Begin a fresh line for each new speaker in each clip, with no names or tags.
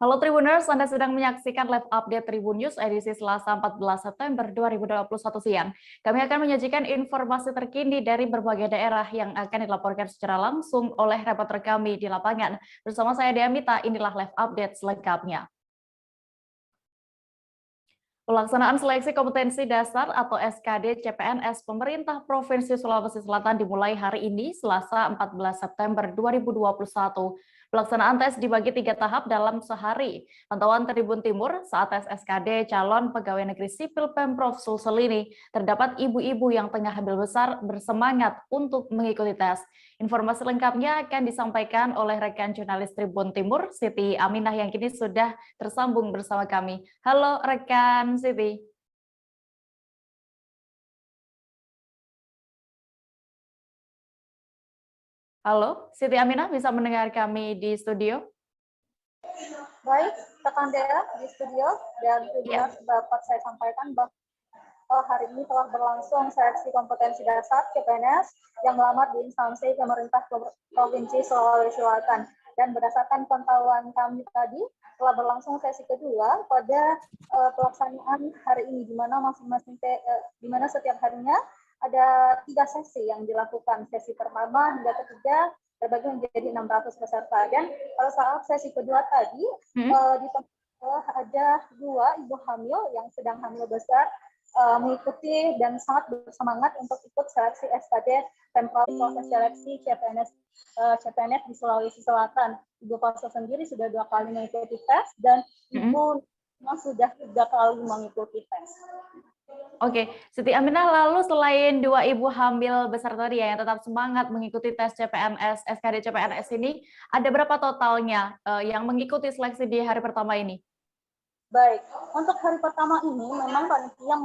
Halo Tribuners, Anda sedang menyaksikan live update Tribun News edisi Selasa 14 September 2021 siang. Kami akan menyajikan informasi terkini dari berbagai daerah yang akan dilaporkan secara langsung oleh reporter kami di lapangan. Bersama saya Diamita, inilah live update selengkapnya. Pelaksanaan seleksi kompetensi dasar atau SKD CPNS pemerintah Provinsi Sulawesi Selatan dimulai hari ini, Selasa 14 September 2021. Pelaksanaan tes dibagi 3 tahap dalam sehari. Pantauan Tribun Timur saat tes SKD calon pegawai negeri sipil Pemprov Sulsel ini, terdapat ibu-ibu yang tengah hamil besar bersemangat untuk mengikuti tes. Informasi lengkapnya akan disampaikan oleh rekan jurnalis Tribun Timur, Siti Aminah yang kini sudah tersambung bersama kami. Halo rekan Siti. Halo, Siti Aminah bisa mendengar kami di studio?
Baik, rekan Dea di studio dan juga dapat saya sampaikan bahwa hari ini telah berlangsung seleksi kompetensi dasar CPNS yang melamar di instansi pemerintah Provinsi Sulawesi Selatan. Dan berdasarkan pantauan kami tadi, telah berlangsung sesi kedua pada pelaksanaan hari ini, di mana di mana setiap harinya ada 3 sesi yang dilakukan. Sesi pertama hingga ketiga terbagi menjadi 600 peserta. Dan pada saat sesi kedua tadi, di tempat ada 2 ibu hamil yang sedang hamil besar mengikuti dan sangat bersemangat untuk ikut seleksi SKD Pemprov proses seleksi CPNS di Sulawesi Selatan. Ibu Pasal sendiri sudah 2 kali mengikuti tes dan Ibu sudah 3 kali mengikuti tes.
Oke, Siti Aminah, lalu selain 2 ibu hamil besar tadi ya yang tetap semangat mengikuti tes CPNS, SKD CPNS ini, ada berapa totalnya yang mengikuti seleksi di hari pertama ini?
Baik, untuk hari pertama ini memang panitia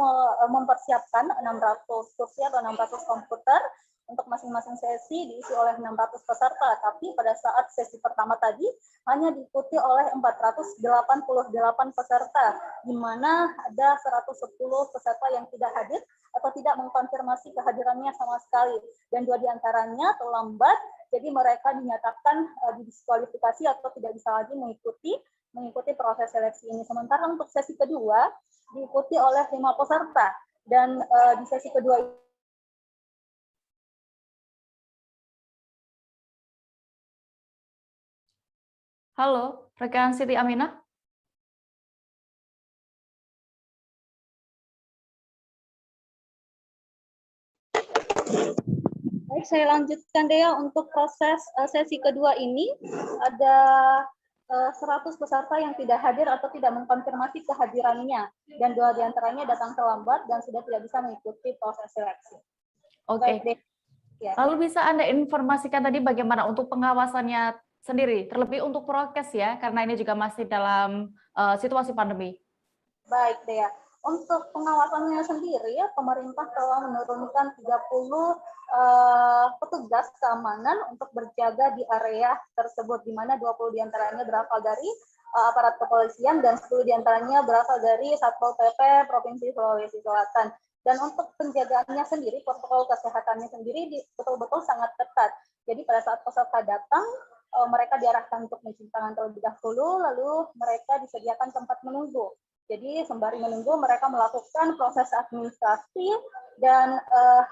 mempersiapkan 600 kursi atau 600 komputer untuk masing-masing sesi diisi oleh 600 peserta, tapi pada saat sesi pertama tadi hanya diikuti oleh 488 peserta, di mana ada 110 peserta yang tidak hadir atau tidak mengkonfirmasi kehadirannya sama sekali, dan 2 diantaranya terlambat, jadi mereka dinyatakan didiskualifikasi atau tidak bisa lagi mengikuti proses seleksi ini. Sementara untuk sesi kedua diikuti oleh 5 peserta, dan di sesi kedua
Halo, rekan Siti Aminah.
Baik, saya lanjutkan Dea. Untuk proses sesi kedua ini ada 100 peserta yang tidak hadir atau tidak mengkonfirmasi kehadirannya, dan 2 diantaranya datang terlambat dan sudah tidak bisa mengikuti proses seleksi.
Oke.
Baik, ya.
Lalu bisa Anda informasikan tadi bagaimana untuk pengawasannya sendiri, terlebih untuk prokes ya, karena ini juga masih dalam situasi pandemi.
Baik, Dea. Untuk pengawasannya sendiri, pemerintah telah menurunkan 30 petugas keamanan untuk berjaga di area tersebut, di mana 20 diantaranya berasal dari aparat kepolisian dan 10 diantaranya berasal dari Satpol PP Provinsi Sulawesi Selatan. Dan untuk penjagaannya sendiri, protokol kesehatannya sendiri betul-betul sangat ketat. Jadi pada saat peserta datang, mereka diarahkan untuk mencuci tangan terlebih dahulu, lalu mereka disediakan tempat menunggu. Jadi sembari menunggu mereka melakukan proses administrasi dan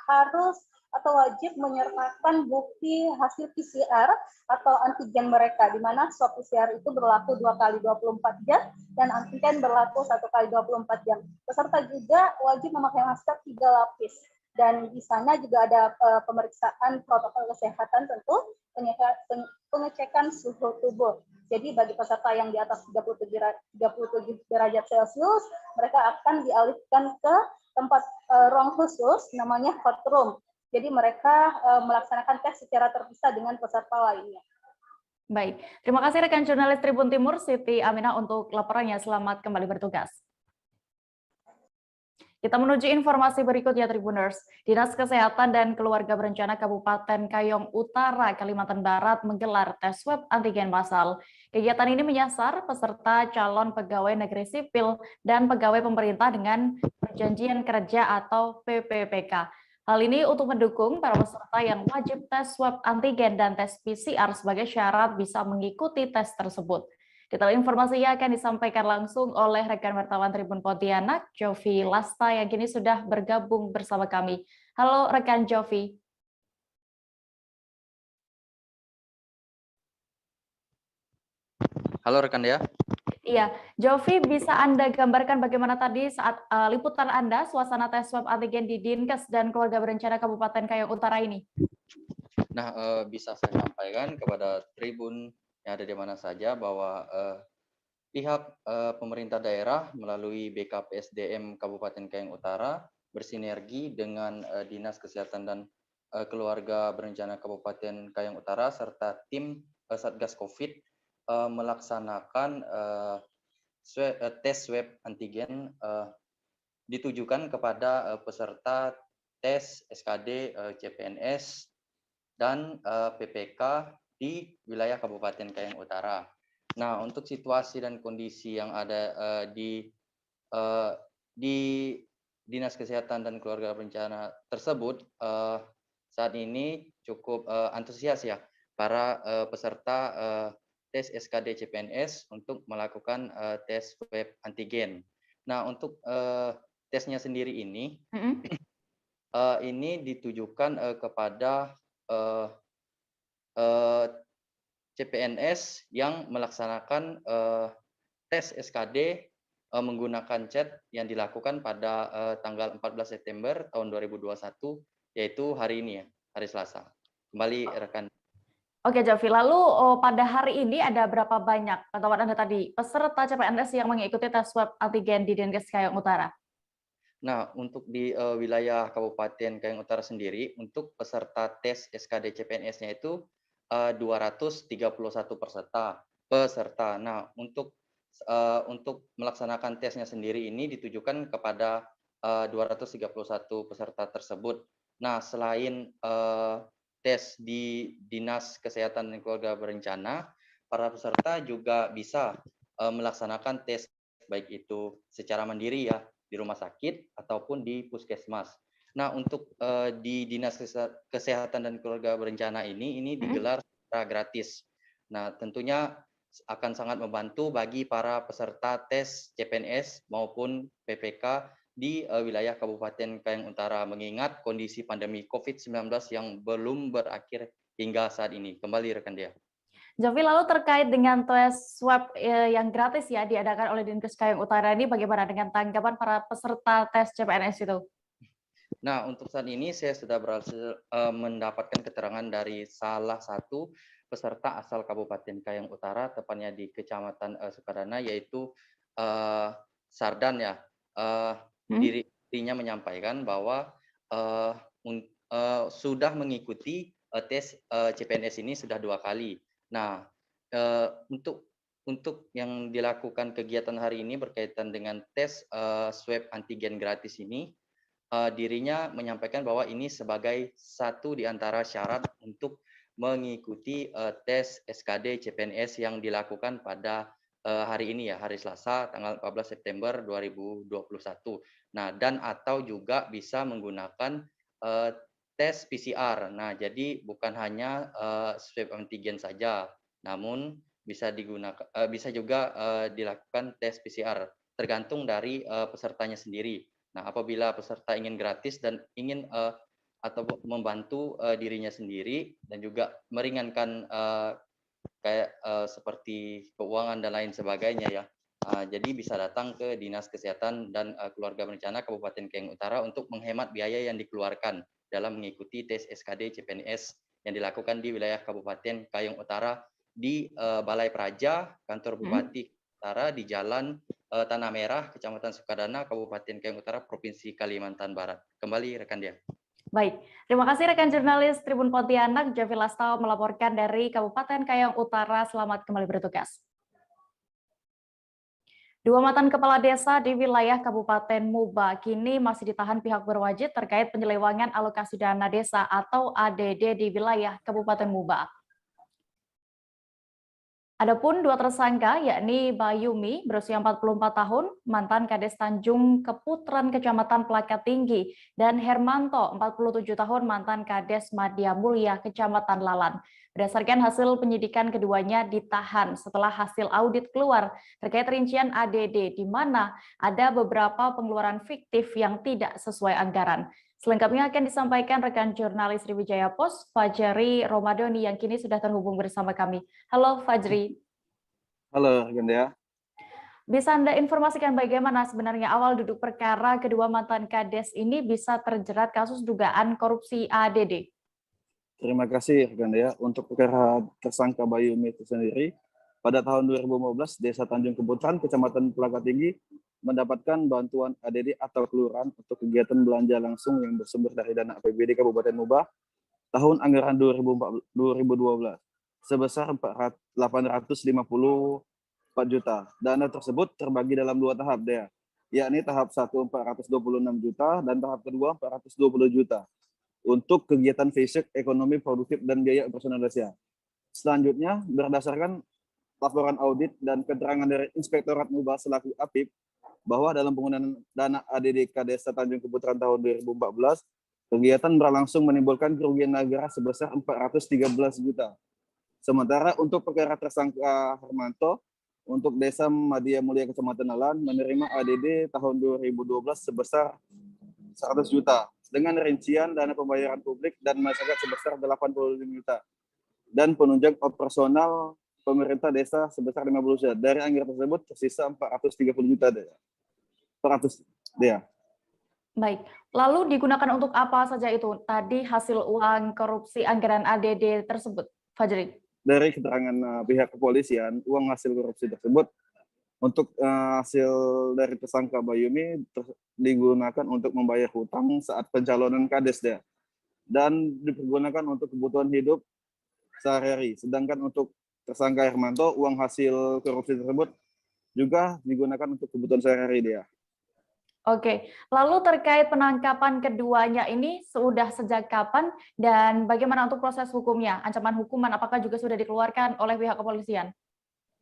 harus atau wajib menyertakan bukti hasil PCR atau antigen mereka, di mana swab PCR itu berlaku 2 kali 24 jam dan antigen berlaku 1 kali 24 jam. Peserta juga wajib memakai masker 3 lapis. Dan di sana juga ada pemeriksaan protokol kesehatan, tentu pengecekan suhu tubuh. Jadi bagi peserta yang di atas 37 derajat Celcius, mereka akan dialihkan ke tempat ruang khusus namanya hot room. Jadi mereka melaksanakan tes secara terpisah dengan peserta lainnya.
Baik, terima kasih rekan jurnalis Tribun Timur Siti Aminah untuk laporannya. Selamat kembali bertugas. Kita menuju informasi berikutnya, Tribuners. Dinas Kesehatan dan Keluarga Berencana Kabupaten Kayong Utara, Kalimantan Barat menggelar tes swab antigen massal. Kegiatan ini menyasar peserta calon pegawai negeri sipil dan pegawai pemerintah dengan perjanjian kerja atau PPPK. Hal ini untuk mendukung para peserta yang wajib tes swab antigen dan tes PCR sebagai syarat bisa mengikuti tes tersebut. Detail informasinya akan disampaikan langsung oleh rekan wartawan Tribun Pontianak, Jovi Lasta, yang kini sudah bergabung bersama kami. Halo rekan Jovi.
Halo rekan Dea.
Iya, Jovi, bisa Anda gambarkan bagaimana tadi saat liputan Anda suasana tes swab antigen di Dinkes dan Keluarga Berencana Kabupaten Kayong Utara ini?
Nah, bisa saya sampaikan kepada Tribun yang ada di mana saja bahwa pihak pemerintah daerah melalui BKPSDM Kabupaten Kayong Utara bersinergi dengan Dinas Kesehatan dan Keluarga Berencana Kabupaten Kayong Utara serta tim Satgas Covid melaksanakan tes swab antigen ditujukan kepada peserta tes SKD CPNS dan PPK di wilayah Kabupaten Kayong Utara. Nah, untuk situasi dan kondisi yang ada di Dinas Kesehatan dan Keluarga Berencana tersebut, saat ini cukup antusias ya para peserta tes SKD CPNS untuk melakukan tes swab antigen. Nah, untuk tesnya sendiri ini, ini ditujukan kepada CPNS yang melaksanakan tes SKD menggunakan chat yang dilakukan pada tanggal 14 September tahun 2021, yaitu hari ini ya, hari Selasa. Kembali rekan.
Oke, Jovi, lalu pada hari ini ada berapa banyak pantauan Anda tadi peserta CPNS yang mengikuti tes swab antigen di Dinkes Kayong Utara?
Nah, untuk di wilayah Kabupaten Kayong Utara sendiri, untuk peserta tes SKD CPNS-nya itu 231 peserta. Nah, untuk melaksanakan tesnya sendiri ini ditujukan kepada 231 peserta tersebut. Nah, selain tes di Dinas Kesehatan dan Keluarga Berencana, para peserta juga bisa melaksanakan tes baik itu secara mandiri ya di rumah sakit ataupun di puskesmas. Nah, untuk di Dinas Kesehatan dan Keluarga Berencana ini digelar secara gratis. Nah, tentunya akan sangat membantu bagi para peserta tes CPNS maupun PPK di wilayah Kabupaten Kayong Utara, mengingat kondisi pandemi COVID-19 yang belum berakhir hingga saat ini. Kembali rekan Dea.
Jovi, lalu terkait dengan tes swab yang gratis ya diadakan oleh Dinkes Kayong Utara ini, bagaimana dengan tanggapan para peserta tes CPNS itu?
Nah, untuk saat ini saya sudah berhasil mendapatkan keterangan dari salah satu peserta asal Kabupaten Kayong Utara, tepatnya di Kecamatan Sukadana, yaitu Sardan ya. Dirinya menyampaikan bahwa sudah mengikuti tes CPNS ini sudah 2 kali. Nah, untuk yang dilakukan kegiatan hari ini berkaitan dengan tes swab antigen gratis ini, dirinya menyampaikan bahwa ini sebagai satu di antara syarat untuk mengikuti tes SKD CPNS yang dilakukan pada hari ini ya, hari Selasa tanggal 14 September 2021. Nah, dan atau juga bisa menggunakan tes PCR. Nah, jadi bukan hanya swab antigen saja, namun bisa juga dilakukan tes PCR, tergantung dari pesertanya sendiri. Nah, apabila peserta ingin gratis dan ingin atau membantu dirinya sendiri dan juga meringankan seperti keuangan dan lain sebagainya ya, jadi bisa datang ke Dinas Kesehatan dan Keluarga Berencana Kabupaten Kayong Utara untuk menghemat biaya yang dikeluarkan dalam mengikuti tes SKD CPNS yang dilakukan di wilayah Kabupaten Kayong Utara di Balai Praja, Kantor Bupati Utara, di Jalan Tanah Merah, Kecamatan Sukadana, Kabupaten Kayong Utara, Provinsi Kalimantan Barat. Kembali rekan Dia.
Baik, terima kasih rekan jurnalis Tribun Pontianak, Jovi Lastau melaporkan dari Kabupaten Kayong Utara. Selamat kembali bertugas. 2 mantan kepala desa di wilayah Kabupaten Muba kini masih ditahan pihak berwajib terkait penyelewengan alokasi dana desa atau ADD di wilayah Kabupaten Muba. Adapun 2 tersangka, yakni Bayumi berusia 44 tahun, mantan Kades Tanjung Keputran Kecamatan Plaka Tinggi, dan Hermanto 47 tahun, mantan Kades Madya Mulia Kecamatan Lalan. Berdasarkan hasil penyidikan, keduanya ditahan setelah hasil audit keluar terkait rincian ADD, di mana ada beberapa pengeluaran fiktif yang tidak sesuai anggaran. Selengkapnya akan disampaikan rekan jurnalis Sriwijaya Post, Fajri Romadoni, yang kini sudah terhubung bersama kami. Halo Fajri.
Halo, Ganda.
Bisa Anda informasikan bagaimana sebenarnya awal duduk perkara kedua mantan Kades ini bisa terjerat kasus dugaan korupsi ADD?
Terima kasih, Ganda. Untuk perkara tersangka Bayumi itu sendiri, pada tahun 2015, Desa Tanjung Kebutan, Kecamatan Pelaga Tinggi, mendapatkan bantuan ADD atau kelurahan untuk kegiatan belanja langsung yang bersumber dari dana APBD Kabupaten Muba tahun anggaran 2012 sebesar 854 juta. Dana tersebut terbagi dalam 2 tahap, yakni tahap 1 426 juta dan tahap kedua 420 juta untuk kegiatan fisik, ekonomi, produktif, dan biaya operasional desa. Selanjutnya, berdasarkan laporan audit dan keterangan dari Inspektorat Muba selaku APIP, bahwa dalam penggunaan dana ADD Desa Tanjung Keputaran tahun 2014, kegiatan berlangsung menimbulkan kerugian negara sebesar 413 juta. Sementara untuk perkara tersangka Hermanto, untuk Desa Madia Mulia Kecamatan Alan menerima ADD tahun 2012 sebesar 100 juta dengan rincian dana pembayaran publik dan masyarakat sebesar 85 juta dan penunjang operasional pemerintah desa sebesar 50 juta. Dari anggaran tersebut tersisa 430 juta. 400 dia.
Baik, lalu digunakan untuk apa saja itu tadi hasil uang korupsi anggaran ADD tersebut, Fajri?
Dari keterangan pihak kepolisian, uang hasil korupsi tersebut untuk hasil dari tersangka Bayumi digunakan untuk membayar hutang saat pencalonan Kades dan dipergunakan untuk kebutuhan hidup sehari-hari. Sedangkan untuk tersangka Hermanto, uang hasil korupsi tersebut juga digunakan untuk kebutuhan sehari-hari
Oke, lalu terkait penangkapan keduanya ini sudah sejak kapan dan bagaimana untuk proses hukumnya? Ancaman hukuman apakah juga sudah dikeluarkan oleh pihak kepolisian?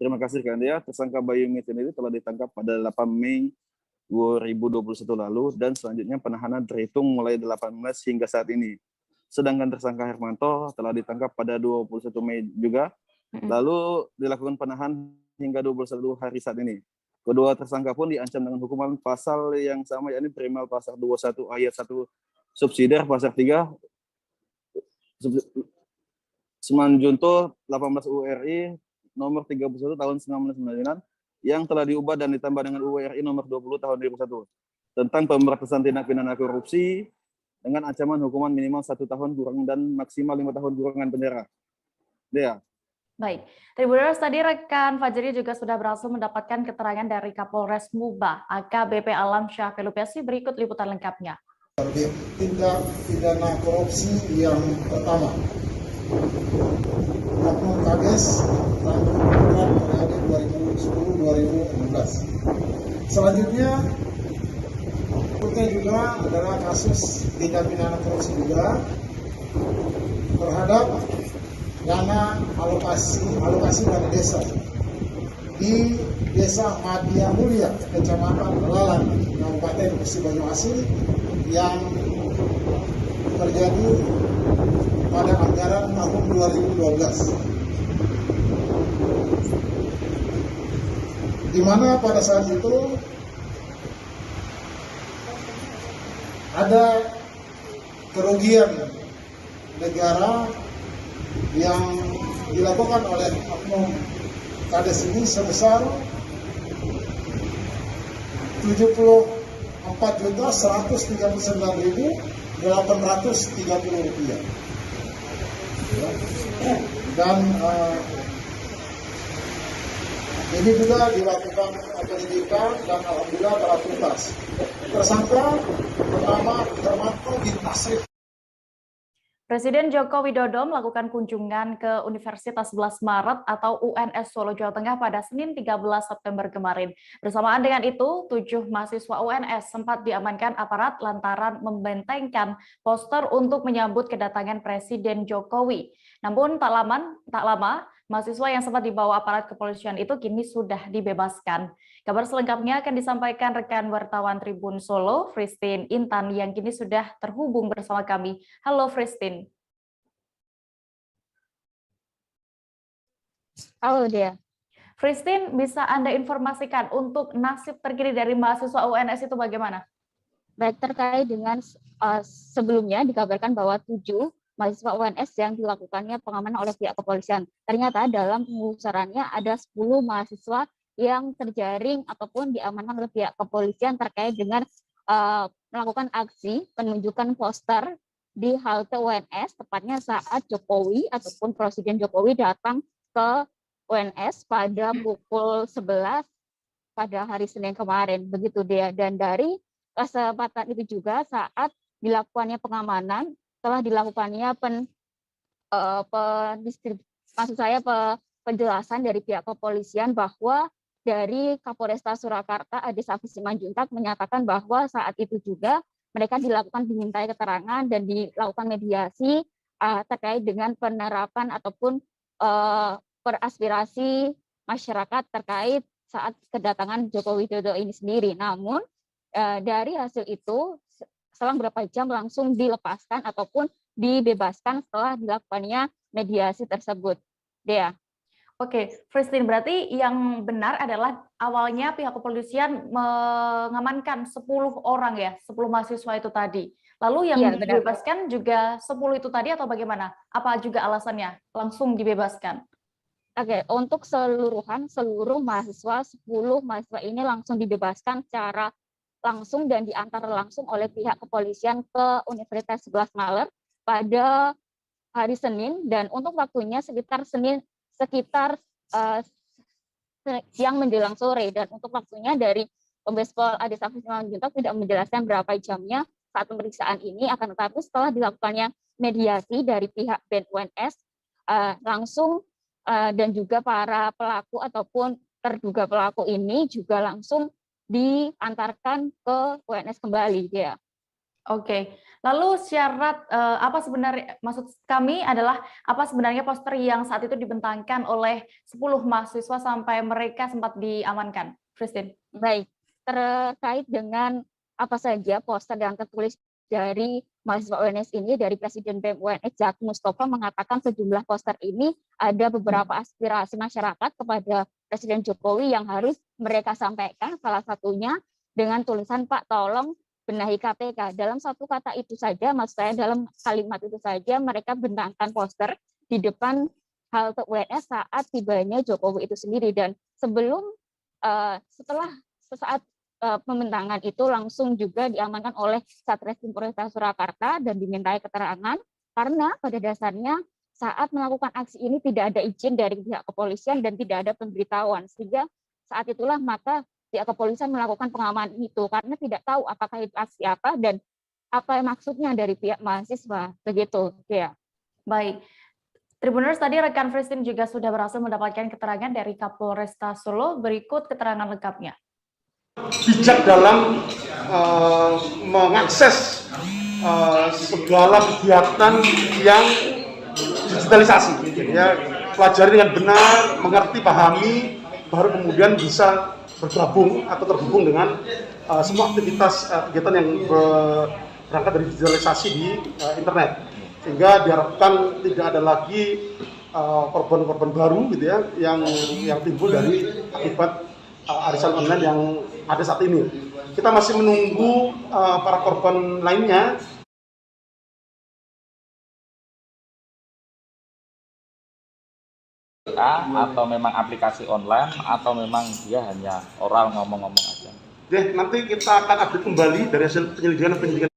Terima kasih Kandia. Tersangka Bayumi sendiri telah ditangkap pada 8 Mei 2021 lalu dan selanjutnya penahanan terhitung mulai 18 hingga saat ini. Sedangkan tersangka Hermanto telah ditangkap pada 21 Mei juga, lalu dilakukan penahanan hingga 21 hari saat ini. Kedua tersangka pun diancam dengan hukuman pasal yang sama, yakni Primal pasal 21 ayat 1 subsidiar pasal 3 Semanjunto 18 URI nomor 31 tahun 1999 yang telah diubah dan ditambah dengan UU RI nomor 20 tahun 2001 tentang pemberantasan tindak pidana korupsi dengan ancaman hukuman minimal 1 tahun kurang dan maksimal 5 tahun kurungan penjara.
Baik, Tribuners, tadi rekan Fajri juga sudah berhasil mendapatkan keterangan dari Kapolres Muba, AKBP Alam Syah Pelupesi. Berikut liputan lengkapnya.
Tindak pidana korupsi yang pertama, Oknum Kades Tanjung Keputaran periode 2010-2016. Selanjutnya, berikutnya juga adalah kasus tindak pidana korupsi juga terhadap dana alokasi dana desa di Desa Madia Mulia, Kecamatan Lalan, Kabupaten Musi Banyuasin yang terjadi pada anggaran tahun 2012. Di mana pada saat itu ada kerugian negara yang dilakukan oleh oknum Kades ini sebesar 74.139.830 rupiah. Dan ini juga dilakukan penyelidikan dan alhamdulillah telah tuntas. Tersangka pertama Hermanto bin Tasrif.
Presiden Joko Widodo melakukan kunjungan ke Universitas 11 Maret atau UNS Solo, Jawa Tengah pada Senin 13 September kemarin. Bersamaan dengan itu, 7 mahasiswa UNS sempat diamankan aparat lantaran membentengkan poster untuk menyambut kedatangan Presiden Jokowi. Namun tak lama, mahasiswa yang sempat dibawa aparat kepolisian itu kini sudah dibebaskan. Kabar selengkapnya akan disampaikan rekan wartawan Tribun Solo, Fristin Intan, yang kini sudah terhubung bersama kami. Halo Fristin.
Halo Dea.
Christine, bisa Anda informasikan untuk nasib terkini dari mahasiswa UNS itu bagaimana?
Baik, terkait dengan sebelumnya dikabarkan bahwa 7 mahasiswa UNS yang dilakukannya pengamanan oleh pihak kepolisian. Ternyata dalam pengusurannya ada 10 mahasiswa yang terjaring ataupun diamankan oleh pihak kepolisian terkait dengan melakukan aksi penunjukan poster di halte UNS, tepatnya saat Jokowi ataupun Presiden Jokowi datang ke UNS pada pukul 11 pada hari Senin kemarin. Begitu dia. Dan dari kesempatan itu juga saat dilakukannya pengamanan, telah dilakukannya penjelasan dari pihak kepolisian bahwa dari Kapolresta Surakarta Ade Safi Simanjuntak menyatakan bahwa saat itu juga mereka dilakukan dimintai keterangan dan dilakukan mediasi terkait dengan penerapan ataupun beraspirasi masyarakat terkait saat kedatangan Joko Widodo ini sendiri. Namun dari hasil itu selang beberapa jam langsung dilepaskan ataupun dibebaskan setelah dilakukannya mediasi tersebut. Dea.
Oke, Christine, berarti yang benar adalah awalnya pihak kepolisian mengamankan 10 orang ya, 10 mahasiswa itu tadi. Lalu yang dibebaskan juga 10 itu tadi atau bagaimana? Apa juga alasannya langsung dibebaskan?
Oke, untuk seluruh mahasiswa, 10 mahasiswa ini langsung dibebaskan secara langsung dan diantar langsung oleh pihak kepolisian ke Universitas 11 Maret pada hari Senin, dan untuk waktunya sekitar siang menjelang sore, dan untuk waktunya dari Kombes Pol Ade Safi Simanjuntak tidak menjelaskan berapa jamnya saat pemeriksaan ini, akan tetapi setelah dilakukannya mediasi dari pihak BEM UNS langsung dan juga para pelaku ataupun terduga pelaku ini juga langsung diantarkan ke UNS kembali, ya.
Oke, lalu syarat apa sebenarnya, maksud kami adalah apa sebenarnya poster yang saat itu dibentangkan oleh 10 mahasiswa sampai mereka sempat diamankan, Christine?
Baik, terkait dengan apa saja poster yang tertulis dari mahasiswa UNS ini, dari Presiden BEM UNS Zaki Mustafa mengatakan sejumlah poster ini ada beberapa aspirasi masyarakat kepada Presiden Jokowi yang harus mereka sampaikan, salah satunya dengan tulisan "Pak, tolong benahi KPK". Dalam satu kata itu saja, maksud saya dalam kalimat itu saja, mereka bentangkan poster di depan halte UNS saat tibanya Jokowi itu sendiri. Dan sesaat pembentangan itu langsung juga diamankan oleh Satreskrim Polresta Surakarta dan dimintai keterangan, karena pada dasarnya saat melakukan aksi ini tidak ada izin dari pihak kepolisian dan tidak ada pemberitahuan, sehingga saat itulah maka pihak kepolisian melakukan pengamanan itu karena tidak tahu apakah itu aksi apa dan apa maksudnya dari pihak mahasiswa, begitu ya.
Baik, Tribuners, tadi rekan Christine juga sudah berhasil mendapatkan keterangan dari Kapolresta Solo. Berikut keterangan lengkapnya.
Bijak dalam mengakses segala kegiatan yang digitalisasi, ya, pelajari dengan benar, mengerti, pahami, baru kemudian bisa bergabung atau terhubung dengan semua aktivitas kegiatan yang berangkat dari digitalisasi di internet, sehingga diharapkan tidak ada lagi korban-korban baru gitu ya yang timbul dari akibat arisan online yang ada saat ini. Kita masih menunggu para korban lainnya.
Atau memang aplikasi online, atau memang dia hanya oral ngomong-ngomong aja.
Deh, nanti kita akan update kembali dari hasil penyelidikan.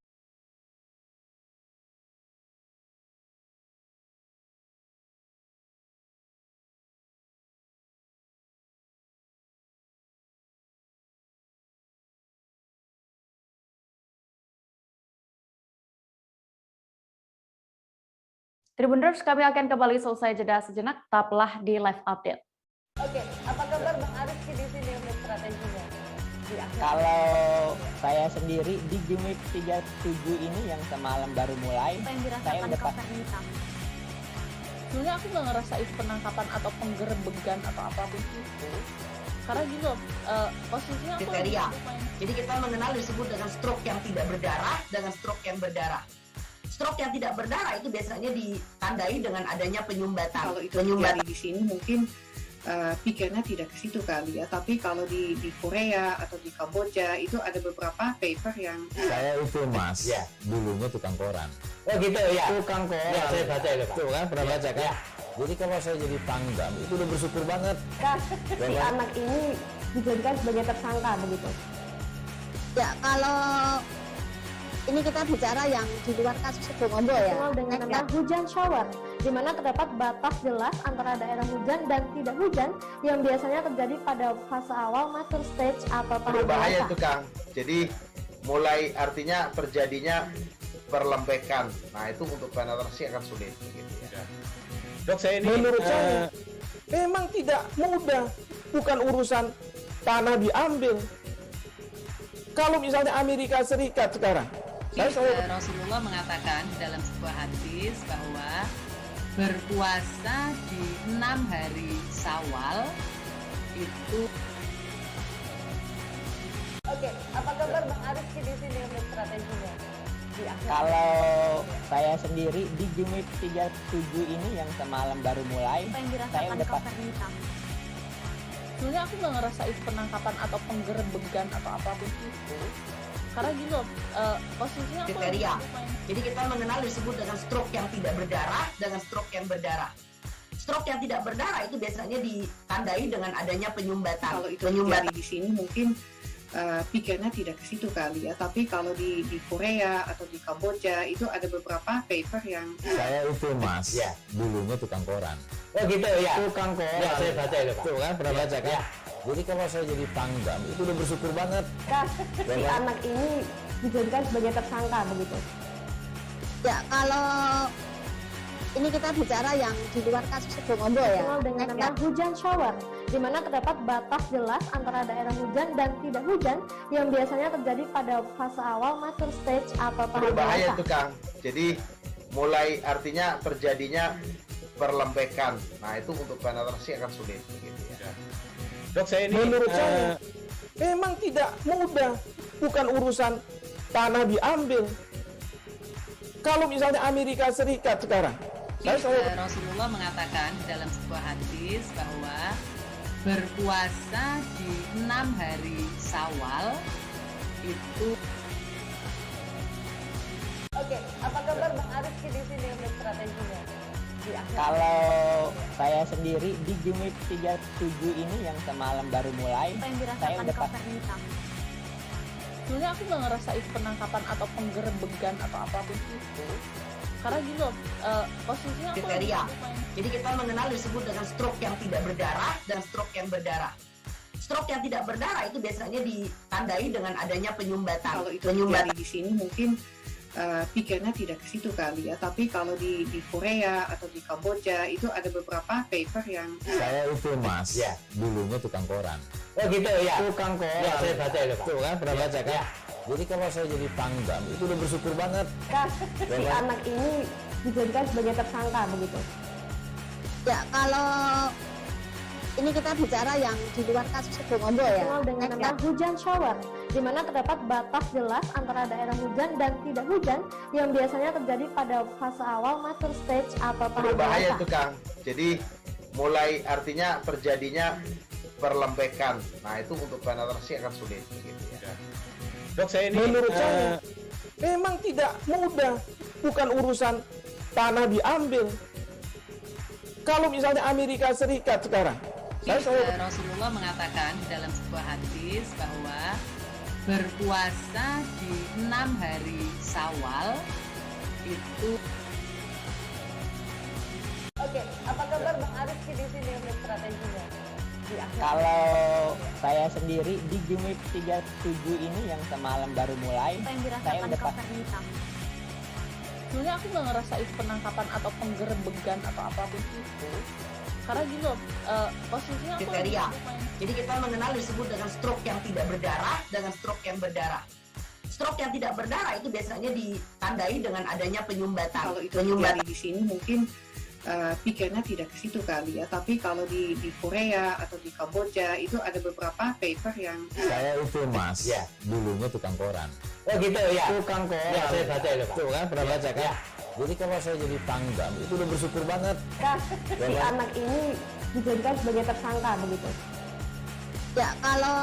Tribuners, kami akan kembali selesai jeda sejenak, tetaplah di live update.
Oke, apa kabar Bang Arifki di sini untuk strateginya?
Kalau saya sendiri di Game Week 37 ini yang semalam baru mulai, saya udah
Sebenarnya aku nggak ngerasa itu penangkapan atau penggerbegan atau apapun itu. Karena gitu, posisinya aku
kriteria. Jadi kita mengenal disebut dengan stroke yang tidak berdarah dengan stroke yang berdarah. Stroke yang tidak berdarah itu biasanya ditandai dengan adanya penyumbatan.
Kalau itu terjadi di sini mungkin
pikirnya tidak ke situ kali ya. Tapi kalau di Korea atau di Kamboja itu ada beberapa paper yang
saya itu Mas, ya, dulunya tukang koran.
Oh gitu ya.
Tukang koran.
Ya, saya baca itu Pak.
Tuh kan pernah baca kan?
Ya.
Jadi kalau saya jadi pangdam itu udah bersyukur banget.
Si anak ini dijadikan sebagai tersangka begitu.
Ya, kalau ini kita bicara yang di luar kasus Bongombo ya.
Dengan nama hujan shower, di mana terdapat batas jelas antara daerah hujan dan tidak hujan yang biasanya terjadi pada fase awal mature stage atau tahap
berbahaya
dewasa.
itu Kang. Jadi mulai artinya terjadinya perlembekan. Nah itu untuk penetrasi akan sulit. Gitu ya.
Dok, saya ini
menurut saya memang tidak mudah, bukan urusan tanah diambil. Kalau misalnya Amerika Serikat sekarang,
Rasulullah mengatakan dalam sebuah hadis bahwa berpuasa di 6 hari Syawal itu.
Oke, apa kabar Bang Ariski di sini untuk strateginya?
Kalau saya sendiri di Jumit 37 ini yang semalam baru mulai, saya udah pas.
Sebenarnya aku nggak ngerasa itu penangkapan atau penggerebegan atau apapun itu, karena gini loh, posisinya aku
kriteria. Jadi kita mengenal disebut dengan stroke yang tidak berdarah dengan stroke yang berdarah. Stroke yang tidak berdarah itu biasanya ditandai dengan adanya penyumbatan.
Kalau itu terjadi di sini mungkin pikirnya tidak ke situ kali ya. Tapi kalau di Korea atau di Kamboja itu ada beberapa paper yang
saya itu Mas, ya, dulunya tukang koran.
Oh gitu ya.
Tukang koran.
Ya, saya baca itu Pak.
Tuh kan pernah baca kan?
Ya.
Jadi kalau saya jadi pangdam itu udah bersyukur banget.
Si anak ini dijadikan sebagai tersangka begitu.
Ya, kalau ini kita bicara yang di luar kasus Bongombo ya.
Dengan nama hujan shower, di mana terdapat batas jelas antara daerah hujan dan tidak hujan yang biasanya terjadi pada fase awal mature stage atau tahap
berbahaya
dewasa.
itu Kang. Jadi mulai artinya terjadinya perlembekan. Nah itu untuk penetrasi akan sulit. Gitu ya.
Dok, saya ini menurut saya memang tidak mudah, bukan urusan tanah diambil. Kalau misalnya Amerika Serikat sekarang,
Rasulullah mengatakan dalam sebuah hadis bahwa berpuasa di 6 hari Syawal itu.
Oke, apa kabar Bang Ariski di sini untuk strateginya?
Kalau saya sendiri di Jumit 37 ini yang semalam baru mulai, saya udah pas.
Sebenarnya aku nggak ngerasa itu penangkapan atau penggerebegan atau apapun itu, karena gini loh, posisinya aku
kriteria. Jadi kita mengenal disebut dengan stroke yang tidak berdarah dan stroke yang berdarah. Stroke yang tidak berdarah itu biasanya ditandai dengan adanya penyumbatan.
Kalau itu terjadi di sini mungkin pikirnya tidak ke situ kali ya. Tapi kalau di Korea atau di Kamboja itu ada beberapa paper yang
saya itu Mas, ya, dulunya tukang koran.
Oh gitu ya.
Tukang koran.
Ya, saya baca itu Pak.
Tuh kan pernah baca kan?
Ya.
Jadi kalau saya jadi pangdam itu udah bersyukur banget.
Si anak ini dijadikan sebagai tersangka begitu.
Ya, kalau ini kita bicara yang di luar kasus Bongombo ya.
Dengan nama hujan shower, di mana terdapat batas jelas antara daerah hujan dan tidak hujan yang biasanya terjadi pada fase awal mature stage atau tahap
berbahaya
dewasa.
itu Kang. Jadi mulai artinya terjadinya perlembekan. Nah itu untuk penetrasi akan sulit. Gitu ya.
Dok, saya ini menurut saya memang tidak mudah, bukan urusan tanah diambil. Kalau misalnya Amerika Serikat sekarang,
Rasulullah mengatakan dalam sebuah hadis bahwa berpuasa di 6 hari Syawal itu.
Oke, apa kabar Bang Ariski di sini untuk strateginya?
Kalau saya sendiri di Jumit 37 ini yang semalam baru mulai, saya udah pas.
Sebenarnya aku nggak ngerasa itu penangkapan atau penggerebegan atau apapun itu, karena gini loh, posisinya aku
kriteria. Jadi kita mengenal disebut dengan stroke yang tidak berdarah dengan stroke yang berdarah. Stroke yang tidak berdarah itu biasanya ditandai dengan adanya penyumbatan.
Kalau itu terjadi di sini mungkin pikirnya tidak ke situ kali ya. Tapi kalau di Korea atau di Kamboja itu ada beberapa paper yang
saya itu Mas, ya, dulunya tukang koran.
Oh gitu ya.
Tukang koran.
Ya, saya baca itu Pak.
Tuh kan pernah baca kan?
Ya.
Jadi kalau saya jadi pangdam itu udah bersyukur banget.
Si anak ini dijadikan sebagai tersangka begitu?
Ya, kalau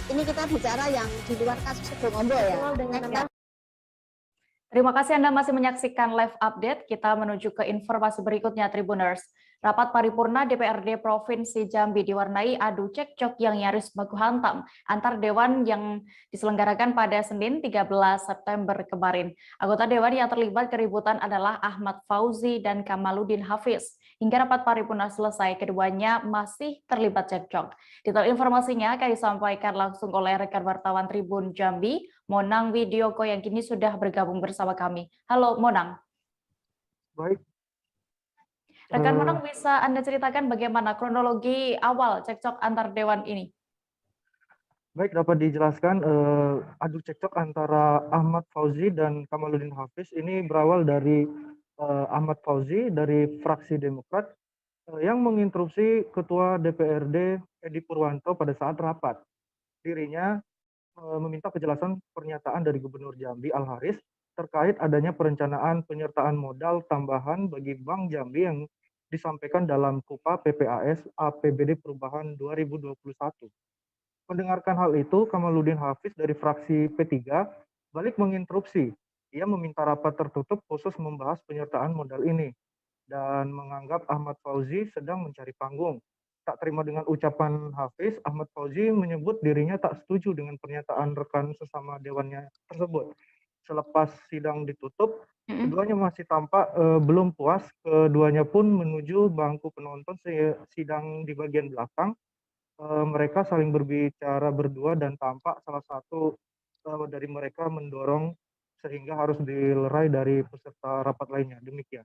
ini kita bicara yang di luar kasus Bongombo ya.
Terima kasih Anda masih menyaksikan live update. Kita menuju ke informasi berikutnya, Tribuners. Rapat paripurna DPRD Provinsi Jambi diwarnai adu cekcok yang nyaris baku hantam antar dewan yang diselenggarakan pada Senin 13 September kemarin. Anggota dewan yang terlibat keributan adalah Ahmad Fauzi dan Kamaluddin Hafiz. Hingga rapat paripurna selesai, keduanya masih terlibat cekcok. Detail informasinya akan disampaikan langsung oleh rekan wartawan Tribun Jambi, Monang Widioko yang kini sudah bergabung bersama kami. Halo Monang.
Baik.
Rekan Monang, bisa Anda ceritakan bagaimana kronologi awal cekcok antar dewan ini?
Baik, dapat dijelaskan adu cekcok antara Ahmad Fauzi dan Kamaluddin Hafiz ini berawal dari Ahmad Fauzi dari fraksi Demokrat yang menginstruksi Ketua DPRD Edi Purwanto pada saat rapat. Dirinya meminta kejelasan pernyataan dari Gubernur Jambi Al-Haris terkait adanya perencanaan penyertaan modal tambahan bagi Bank Jambi yang disampaikan dalam KUPA PPAS APBD Perubahan 2021. Mendengarkan hal itu, Kamaluddin Hafiz dari fraksi P3 balik menginstruksi. Ia meminta rapat tertutup khusus membahas penyertaan modal ini dan menganggap Ahmad Fauzi sedang mencari panggung. Tak terima dengan ucapan Hafiz, Ahmad Fauzi menyebut dirinya tak setuju dengan pernyataan rekan sesama dewannya tersebut. Selepas sidang ditutup, keduanya masih tampak belum puas. Keduanya pun menuju bangku penonton sidang di bagian belakang. Mereka saling berbicara berdua dan tampak salah satu dari mereka mendorong sehingga harus dilerai dari peserta rapat lainnya. Demikian.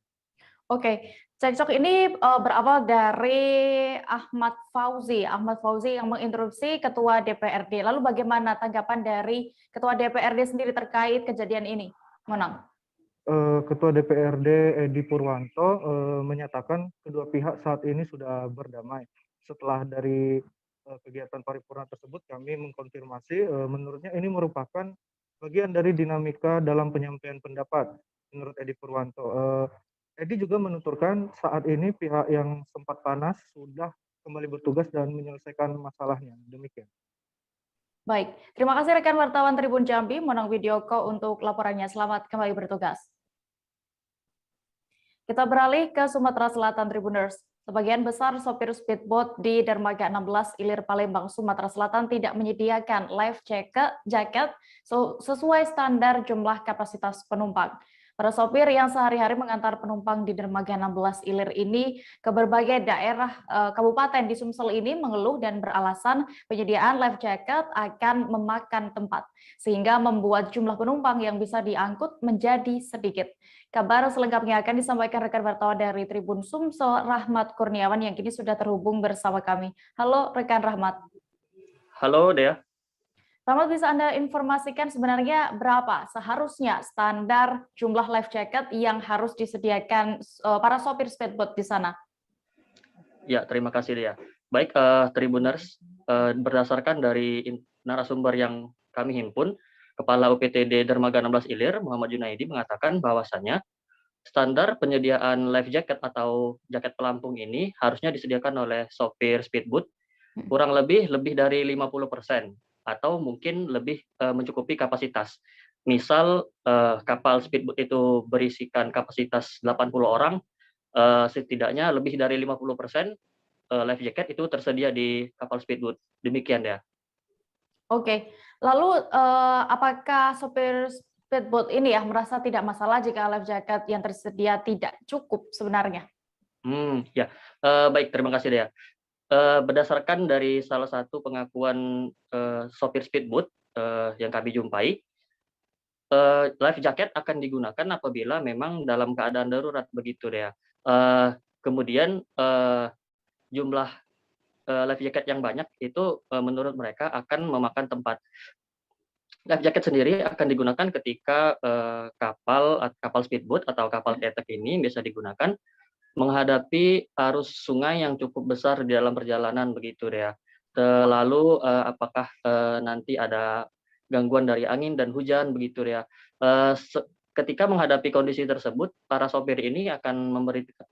Oke, cekcok ini berawal dari Ahmad Fauzi yang menginterupsi Ketua DPRD. Lalu bagaimana tanggapan dari Ketua DPRD sendiri terkait kejadian ini, Monang?
Ketua DPRD Edi Purwanto menyatakan kedua pihak saat ini sudah berdamai. Setelah dari kegiatan paripurna tersebut, kami mengkonfirmasi menurutnya ini merupakan bagian dari dinamika dalam penyampaian pendapat. Menurut Edi Purwanto, Edi juga menuturkan saat ini pihak yang sempat panas sudah kembali bertugas dan menyelesaikan masalahnya. Demikian.
Baik, terima kasih rekan wartawan Tribun Jambi, Monang Widioko untuk laporannya. Selamat kembali bertugas. Kita beralih ke Sumatera Selatan, Tribuners. Sebagian besar sopir speedboat di Dermaga 16 Ilir Palembang, Sumatera Selatan tidak menyediakan life jacket sesuai standar jumlah kapasitas penumpang. Para sopir yang sehari-hari mengantar penumpang di Dermaga 16 Ilir ini ke berbagai daerah kabupaten di Sumsel ini mengeluh dan beralasan penyediaan life jacket akan memakan tempat, sehingga membuat jumlah penumpang yang bisa diangkut menjadi sedikit. Kabar selengkapnya akan disampaikan rekan wartawan dari Tribun Sumsel, Rahmat Kurniawan, yang kini sudah terhubung bersama kami. Halo rekan Rahmat.
Halo Dea.
Rahmat, bisa Anda informasikan sebenarnya berapa seharusnya standar jumlah life jacket yang harus disediakan para sopir speedboat di sana?
Ya, terima kasih Dea. Baik, Tribuners, berdasarkan dari narasumber yang kami himpun, Kepala UPTD Dermaga 16 Ilir, Muhammad Junaidi, mengatakan bahwasannya standar penyediaan life jacket atau jaket pelampung ini harusnya disediakan oleh sopir speedboat kurang lebih dari 50%. Atau mungkin lebih mencukupi kapasitas. Misal kapal speedboat itu berisikan kapasitas 80 orang, setidaknya lebih dari 50% life jacket itu tersedia di kapal speedboat. Demikian ya.
Oke, lalu apakah sopir speedboat ini ya merasa tidak masalah jika life jacket yang tersedia tidak cukup sebenarnya?
Ya, baik, terima kasih Dea. Berdasarkan dari salah satu pengakuan sopir speedboat yang kami jumpai, life jacket akan digunakan apabila memang dalam keadaan darurat begitu ya. Kemudian jumlah life jacket yang banyak itu menurut mereka akan memakan tempat. Life jacket sendiri akan digunakan ketika kapal speedboat atau kapal ketek ini bisa digunakan menghadapi arus sungai yang cukup besar di dalam perjalanan begitu ya. Lalu apakah nanti ada gangguan dari angin dan hujan begitu ya. Ketika menghadapi kondisi tersebut, para sopir ini akan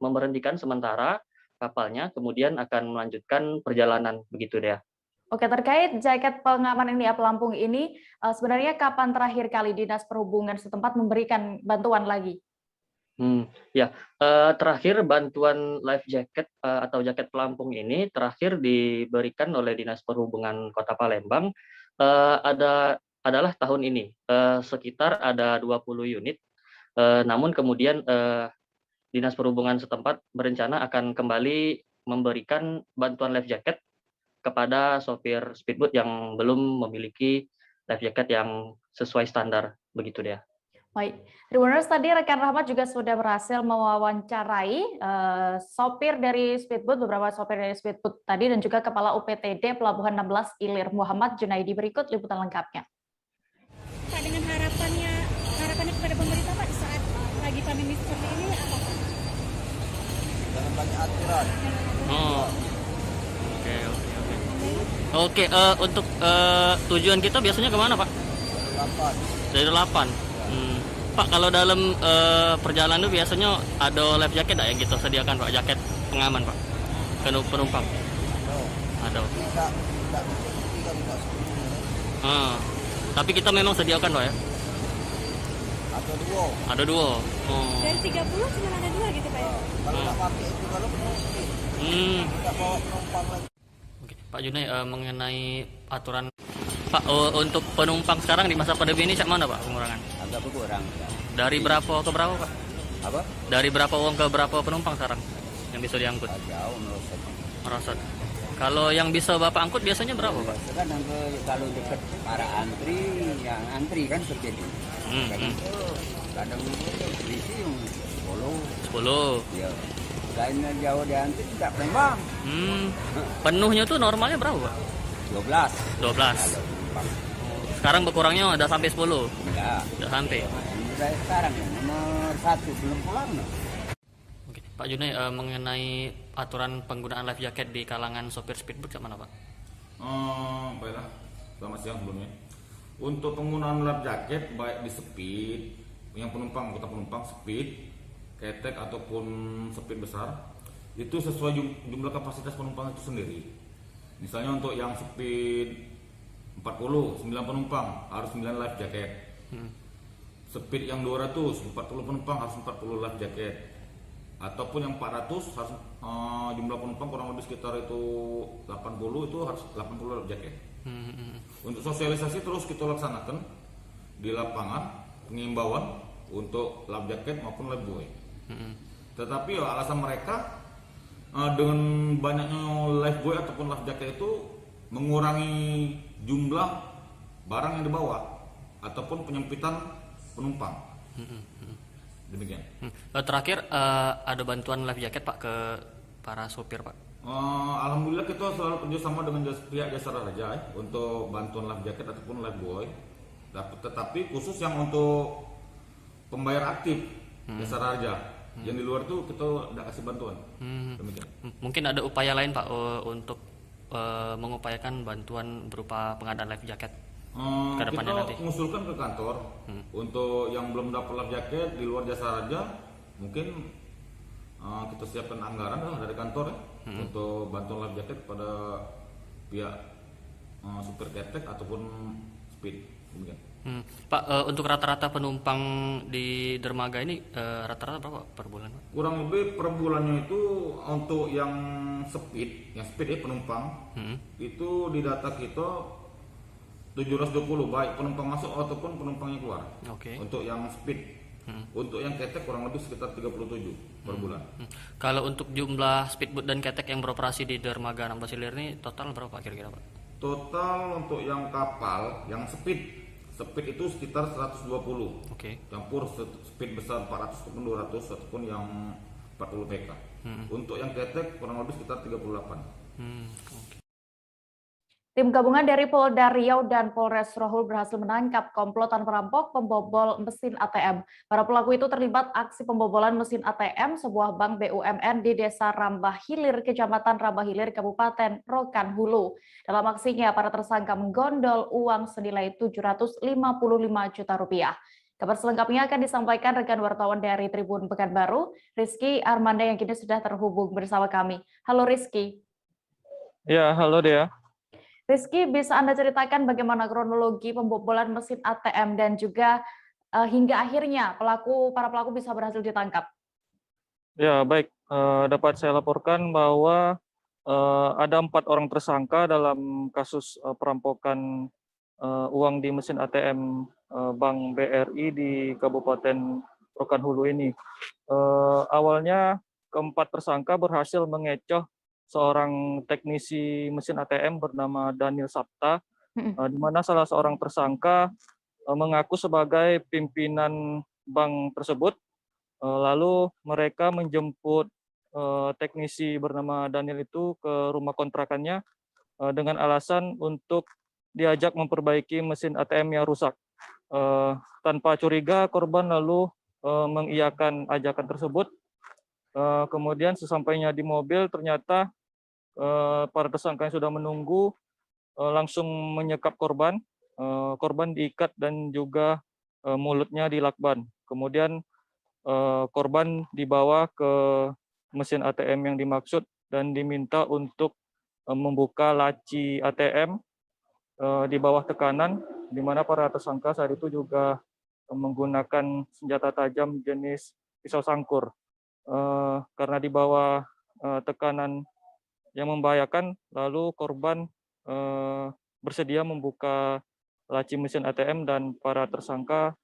memberhentikan sementara kapalnya, kemudian akan melanjutkan perjalanan begitu deh.
Oke, terkait jaket pengaman ini ya pelampung ini, sebenarnya kapan terakhir kali Dinas Perhubungan setempat memberikan bantuan lagi?
Terakhir bantuan life jacket atau jaket pelampung ini terakhir diberikan oleh Dinas Perhubungan Kota Palembang adalah tahun ini, sekitar ada 20 unit. Namun kemudian Dinas Perhubungan setempat berencana akan kembali memberikan bantuan life jacket kepada sopir speedboat yang belum memiliki life jacket yang sesuai standar begitu deh.
Baik, Tribuners, tadi rekan Rahmat juga sudah berhasil mewawancarai sopir dari speedboat, beberapa sopir dari speedboat tadi, dan juga Kepala UPTD Pelabuhan 16 Ilir Muhammad Junaidi. Berikut liputan lengkapnya.
Pak, dengan harapannya kepada pemerintah Pak saat lagi pandemi seperti ini apa Pak?
Jangan banyak aturan.
Oke, untuk tujuan kita biasanya kemana Pak? Dari 8. Pak, kalau dalam perjalanan itu biasanya ada life jacket ya gitu sediakan Pak, jaket pengaman Pak, penumpang. Ada. Tapi kita memang sediakan Pak ya? Ada dua.
Dari 30 cuma ada 2 gitu Pak ya?
Kalau nggak pakai itu kalau penumpang. Nggak bawa penumpang lagi.
Pak Junai, mengenai aturan Pak, untuk penumpang sekarang di masa pandemi ini mana Pak pengurangan?
Agak berkurang.
Dari berapa ke berapa Pak?
Apa?
Dari berapa uang ke berapa penumpang sekarang yang bisa diangkut?
Jauh
merosot. Kalau yang bisa Bapak angkut biasanya berapa Pak?
Kadang kalau dekat para antri, yang antri kan terjadi. Kadang berisi yang
10.
Ya. Lainnya jauh di antri tidak Palembang.
Penuhnya tuh normalnya berapa Pak? 12. Sekarang berkurangnya udah sampai 10? Udah sampai.
Udah sekarang nomor 1 belum pulang.
Oke. Pak Junai, mengenai aturan penggunaan life jacket di kalangan sopir speedboat mana Pak?
Baiklah, selamat siang sebelumnya. Untuk penggunaan life jacket baik di speed, yang penumpang, anggota penumpang speed, ketek ataupun speed besar, itu sesuai jumlah kapasitas penumpang itu sendiri. Misalnya untuk yang speed 40, 9 penumpang harus 9 life jacket. Speed yang 200, 40 penumpang harus 40 life jacket. Ataupun yang 400 harus jumlah penumpang kurang lebih sekitar itu 80, itu harus 80 life jacket. Untuk sosialisasi terus kita laksanakan di lapangan, pengimbauan untuk life jacket maupun life buoy. Tetapi alasan mereka dengan banyaknya life buoy ataupun life jacket itu mengurangi jumlah barang yang dibawa ataupun penyempitan penumpang. Demikian.
Terakhir ada bantuan life jacket Pak ke para sopir Pak?
Alhamdulillah kita selalu kerjasama dengan pihak Jasara Harja untuk bantuan life jacket ataupun life buoy. Tetapi khusus yang untuk pembayar aktif Jasara Harja. Yang di luar itu kita tidak kasih bantuan. Demikian.
Mungkin ada upaya lain Pak untuk mengupayakan bantuan berupa pengadaan life jacket ke depannya nanti?
Kita mengusulkan ke kantor untuk yang belum dapat life jacket di luar Jasa Raja, mungkin kita siapkan anggaran dari kantor untuk bantuan life jacket pada pihak supir ketek ataupun speed. Demikian.
Pak, untuk rata-rata penumpang di dermaga ini rata-rata berapa per bulan Pak?
Kurang lebih per bulannya itu untuk yang speed penumpang itu di data kita 720 baik penumpang masuk ataupun penumpangnya keluar. Untuk yang speed. Untuk yang ketek kurang lebih sekitar 37 per bulan.
Kalau untuk jumlah speedboat dan ketek yang beroperasi di dermaga 16 Ilir ini total berapa kira-kira Pak?
Total untuk yang kapal, yang speed itu sekitar 120. Campur speed besar 400 ataupun 200 ataupun yang 40 PK. Untuk yang ketek kurang lebih sekitar 38.
Tim gabungan dari Polda Riau dan Polres Rohul berhasil menangkap komplotan perampok pembobol mesin ATM. Para pelaku itu terlibat aksi pembobolan mesin ATM sebuah bank BUMN di Desa Rambah Hilir, Kecamatan Rambah Hilir, Kabupaten Rokan Hulu. Dalam aksinya, para tersangka menggondol uang senilai 755 juta rupiah. Kabar selengkapnya akan disampaikan rekan wartawan dari Tribun Pekanbaru, Rizky Armanda yang kini sudah terhubung bersama kami. Halo Rizky.
Ya, halo Dea.
Rizky, bisa Anda ceritakan bagaimana kronologi pembobolan mesin ATM dan juga hingga akhirnya para pelaku bisa berhasil ditangkap?
Ya, baik. Dapat saya laporkan bahwa ada 4 orang tersangka dalam kasus perampokan uang di mesin ATM Bank BRI di Kabupaten Rokan Hulu ini. Awalnya keempat tersangka berhasil mengecoh seorang teknisi mesin ATM bernama Daniel Sapta, di mana salah seorang tersangka mengaku sebagai pimpinan bank tersebut. Lalu mereka menjemput teknisi bernama Daniel itu ke rumah kontrakannya dengan alasan untuk diajak memperbaiki mesin ATM yang rusak. Tanpa curiga, korban lalu mengiyakan ajakan tersebut. Kemudian sesampainya di mobil, ternyata para tersangka yang sudah menunggu langsung menyekap korban. Korban diikat dan juga mulutnya dilakban. Kemudian korban dibawa ke mesin ATM yang dimaksud dan diminta untuk membuka laci ATM di bawah tekanan, di mana para tersangka saat itu juga menggunakan senjata tajam jenis pisau sangkur. Karena di bawah tekanan yang membahayakan, lalu korban bersedia membuka laci mesin ATM dan para tersangka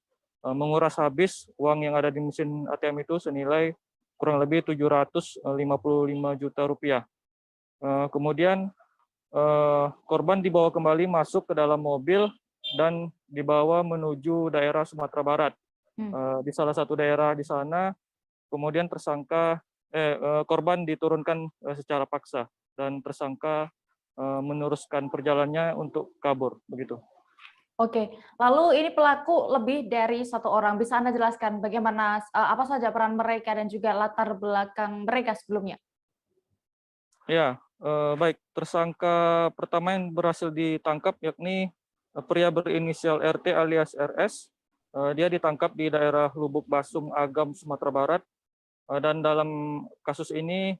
menguras habis uang yang ada di mesin ATM itu senilai kurang lebih 755 juta rupiah. Kemudian korban dibawa kembali masuk ke dalam mobil dan dibawa menuju daerah Sumatera Barat. Di salah satu daerah di sana, kemudian korban diturunkan secara paksa dan tersangka meneruskan perjalanannya untuk kabur, begitu.
Oke, lalu ini pelaku lebih dari 1 orang. Bisa Anda jelaskan bagaimana apa saja peran mereka dan juga latar belakang mereka sebelumnya?
Ya, baik. Tersangka pertama yang berhasil ditangkap yakni pria berinisial RT alias RS. Dia ditangkap di daerah Lubuk Basum, Agam, Sumatera Barat. Dan dalam kasus ini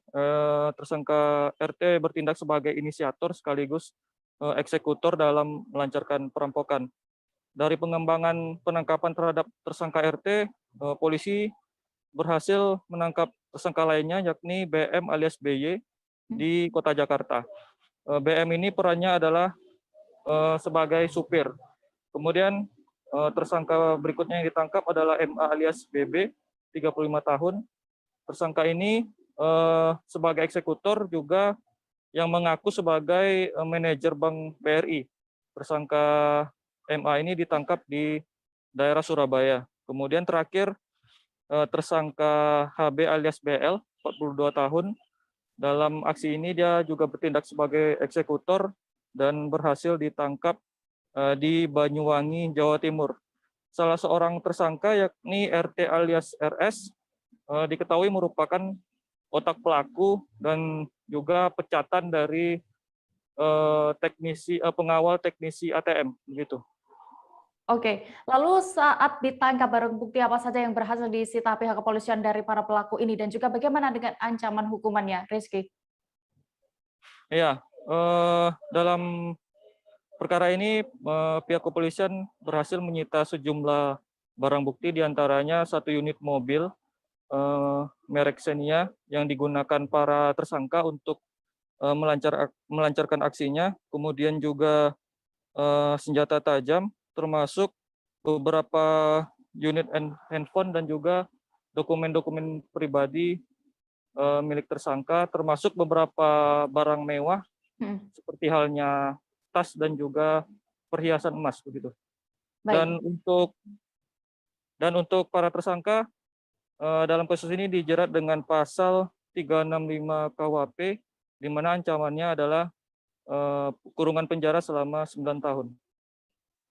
tersangka RT bertindak sebagai inisiator sekaligus eksekutor dalam melancarkan perampokan. Dari pengembangan penangkapan terhadap tersangka RT, polisi berhasil menangkap tersangka lainnya yakni BM alias BY di Kota Jakarta. BM ini perannya adalah sebagai supir. Kemudian tersangka berikutnya yang ditangkap adalah MA alias BB, 35 tahun. Tersangka ini sebagai eksekutor juga yang mengaku sebagai manajer Bank BRI. Tersangka MA ini ditangkap di daerah Surabaya. Kemudian terakhir tersangka HB alias BL, 42 tahun. Dalam aksi ini dia juga bertindak sebagai eksekutor dan berhasil ditangkap di Banyuwangi, Jawa Timur. Salah seorang tersangka yakni RT alias RS diketahui merupakan otak pelaku dan juga pecatan dari pengawal teknisi ATM, begitu.
Oke, lalu saat ditangkap barang bukti apa saja yang berhasil disita pihak kepolisian dari para pelaku ini dan juga bagaimana dengan ancaman hukumannya, Rizky?
Ya, dalam perkara ini pihak kepolisian berhasil menyita sejumlah barang bukti, diantaranya 1 unit mobil merek Xenia yang digunakan para tersangka untuk melancarkan aksinya, kemudian juga senjata tajam, termasuk beberapa unit handphone dan juga dokumen-dokumen pribadi milik tersangka, termasuk beberapa barang mewah seperti halnya tas dan juga perhiasan emas, begitu. Dan untuk para tersangka dalam kasus ini dijerat dengan pasal 365 KUHP, di mana ancamannya adalah kurungan penjara selama 9 tahun.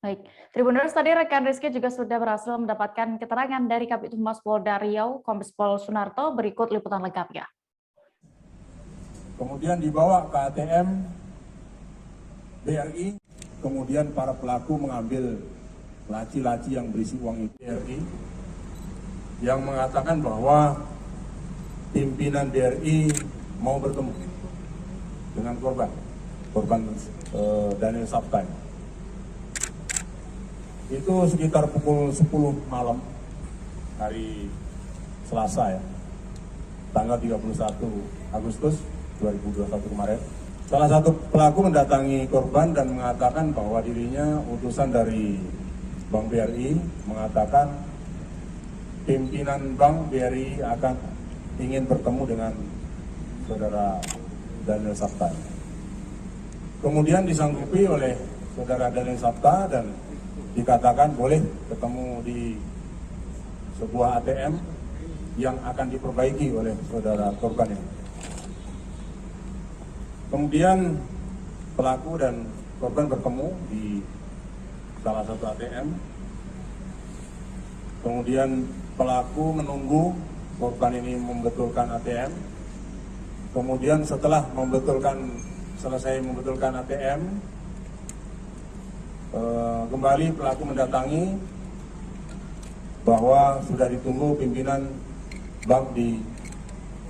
Baik, Tribuners, tadi rekan Rizky juga sudah berhasil mendapatkan keterangan dari Kabid Humas Polda Riau, Kombes Pol Sunarto. Berikut liputan lengkapnya.
Kemudian dibawa ke ATM BRI, kemudian para pelaku mengambil laci-laci yang berisi uang BRI yang mengatakan bahwa pimpinan BRI mau bertemu dengan korban Daniel Sabtai. Itu sekitar pukul 10 malam hari Selasa ya, tanggal 31 Agustus 2021 kemarin. Salah satu pelaku mendatangi korban dan mengatakan bahwa dirinya utusan dari Bank BRI, mengatakan pimpinan Bank BRI akan ingin bertemu dengan saudara Daniel Sabta. Kemudian disanggupi oleh saudara Daniel Sabta dan dikatakan boleh ketemu di sebuah ATM yang akan diperbaiki oleh saudara korban ini. Kemudian pelaku dan korban bertemu di salah satu ATM. Kemudian pelaku menunggu korban ini membetulkan ATM. Kemudian setelah selesai membetulkan ATM, kembali pelaku mendatangi bahwa sudah ditunggu pimpinan bank di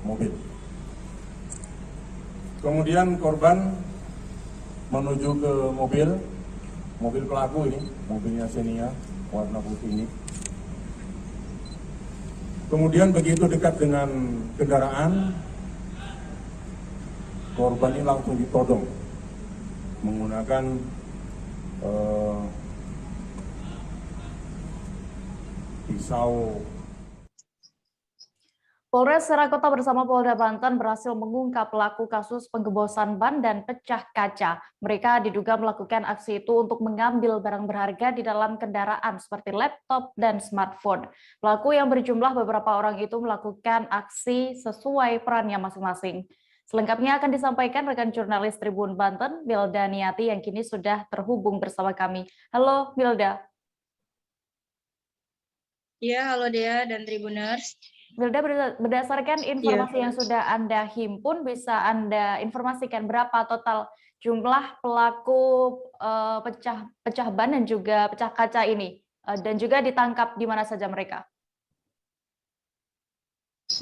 mobil. Kemudian korban menuju ke mobil pelaku ini, mobilnya Xenia warna putih ini. Kemudian begitu dekat dengan kendaraan, korban ini langsung ditodong menggunakan pisau.
Polres Serang Kota bersama Polda Banten berhasil mengungkap pelaku kasus penggebosan ban dan pecah kaca. Mereka diduga melakukan aksi itu untuk mengambil barang berharga di dalam kendaraan seperti laptop dan smartphone. Pelaku yang berjumlah beberapa orang itu melakukan aksi sesuai perannya masing-masing. Selengkapnya akan disampaikan rekan jurnalis Tribun Banten, Milda Niati, yang kini sudah terhubung bersama kami. Halo Milda.
Ya, halo Dea dan Tribuners.
Milda, berdasarkan informasi yang sudah Anda himpun, bisa Anda informasikan berapa total jumlah pelaku pecah ban dan juga pecah kaca ini, dan juga ditangkap di mana saja mereka?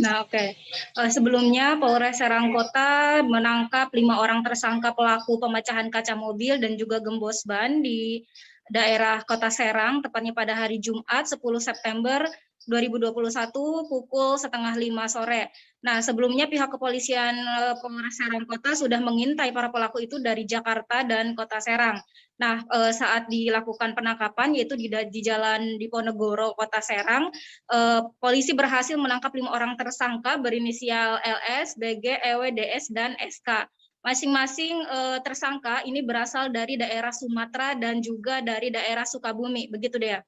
Nah, oke. Sebelumnya Polres Serang Kota menangkap 5 orang tersangka pelaku pemecahan kaca mobil dan juga gembos ban di daerah Kota Serang, tepatnya pada hari Jumat 10 September 2021 pukul 4:30 sore. Nah, sebelumnya pihak kepolisian Polres Serang Kota sudah mengintai para pelaku itu dari Jakarta dan Kota Serang. Nah, saat dilakukan penangkapan yaitu di Jalan Diponegoro, Kota Serang, polisi berhasil menangkap 5 orang tersangka berinisial LS, BG, EW, DS, dan SK. Masing-masing tersangka ini berasal dari daerah Sumatera dan juga dari daerah Sukabumi, begitu deh.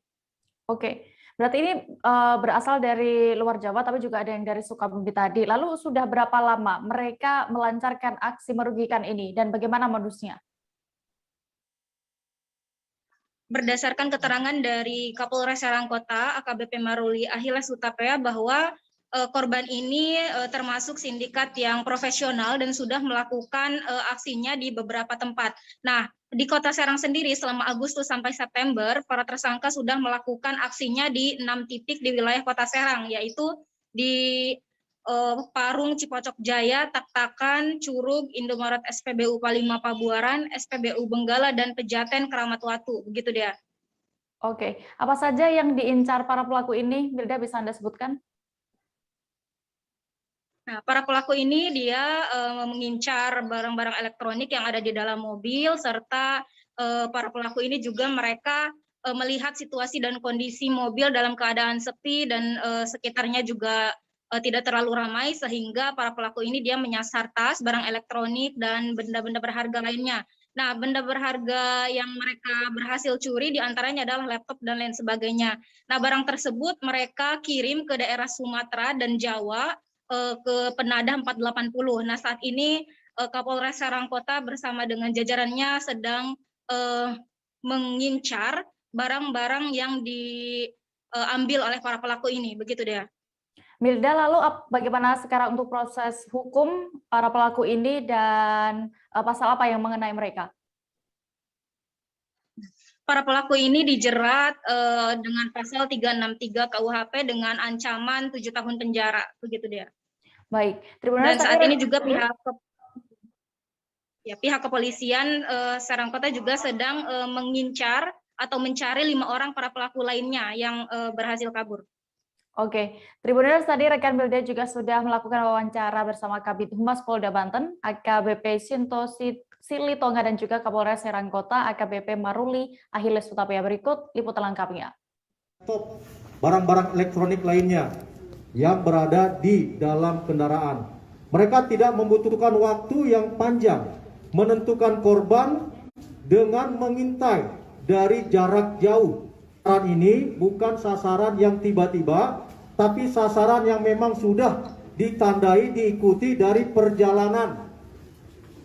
Oke. Berarti ini berasal dari luar Jawa, tapi juga ada yang dari Sukabumi tadi. Lalu sudah berapa lama mereka melancarkan aksi merugikan ini, dan bagaimana modusnya?
Berdasarkan keterangan dari Kapolres Serang Kota, AKBP Maruli Achilles Hutapea, bahwa korban ini termasuk sindikat yang profesional dan sudah melakukan aksinya di beberapa tempat. Nah, di Kota Serang sendiri selama Agustus sampai September, para tersangka sudah melakukan aksinya di 6 titik di wilayah Kota Serang, yaitu di Parung, Cipocok Jaya, Tak-Takan, Curug, Indomaret SPBU Palima Pabuaran, SPBU Benggala, dan Pejaten Keramat Watu. Begitu dia.
Oke, apa saja yang diincar para pelaku ini, Milda, bisa Anda sebutkan?
Nah, para pelaku ini dia mengincar barang-barang elektronik yang ada di dalam mobil, serta para pelaku ini juga mereka melihat situasi dan kondisi mobil dalam keadaan sepi dan sekitarnya juga tidak terlalu ramai, sehingga para pelaku ini dia menyasar tas, barang elektronik, dan benda-benda berharga lainnya. Nah, benda berharga yang mereka berhasil curi diantaranya adalah laptop dan lain sebagainya. Nah, barang tersebut mereka kirim ke daerah Sumatera dan Jawa, ke Penadah 480. Nah, saat ini Kapolres Serang Kota bersama dengan jajarannya sedang mengincar barang-barang yang diambil oleh para pelaku ini. Begitu dia.
Milda, lalu bagaimana sekarang untuk proses hukum para pelaku ini dan pasal apa yang mengenai mereka?
para pelaku ini dijerat dengan pasal 363 KUHP dengan ancaman 7 tahun penjara, begitu dia.
Baik,
Dan saat ini juga pihak kepolisian Serang Kota juga sedang mengincar atau mencari 5 orang para pelaku lainnya yang berhasil kabur.
Oke, Tribuners, tadi rekan Bilda juga sudah melakukan wawancara bersama Kabid Humas Polda Banten, AKBP Sinto Sili Tonga, dan juga Kapolres Serang Kota, AKBP Maruli Achilles Hutapea. Berikut liputan lengkapnya.
Barang-barang elektronik lainnya yang berada di dalam kendaraan. Mereka tidak membutuhkan waktu yang panjang menentukan korban dengan mengintai dari jarak jauh. Sasaran ini bukan sasaran yang tiba-tiba, tapi sasaran yang memang sudah ditandai, diikuti dari perjalanan.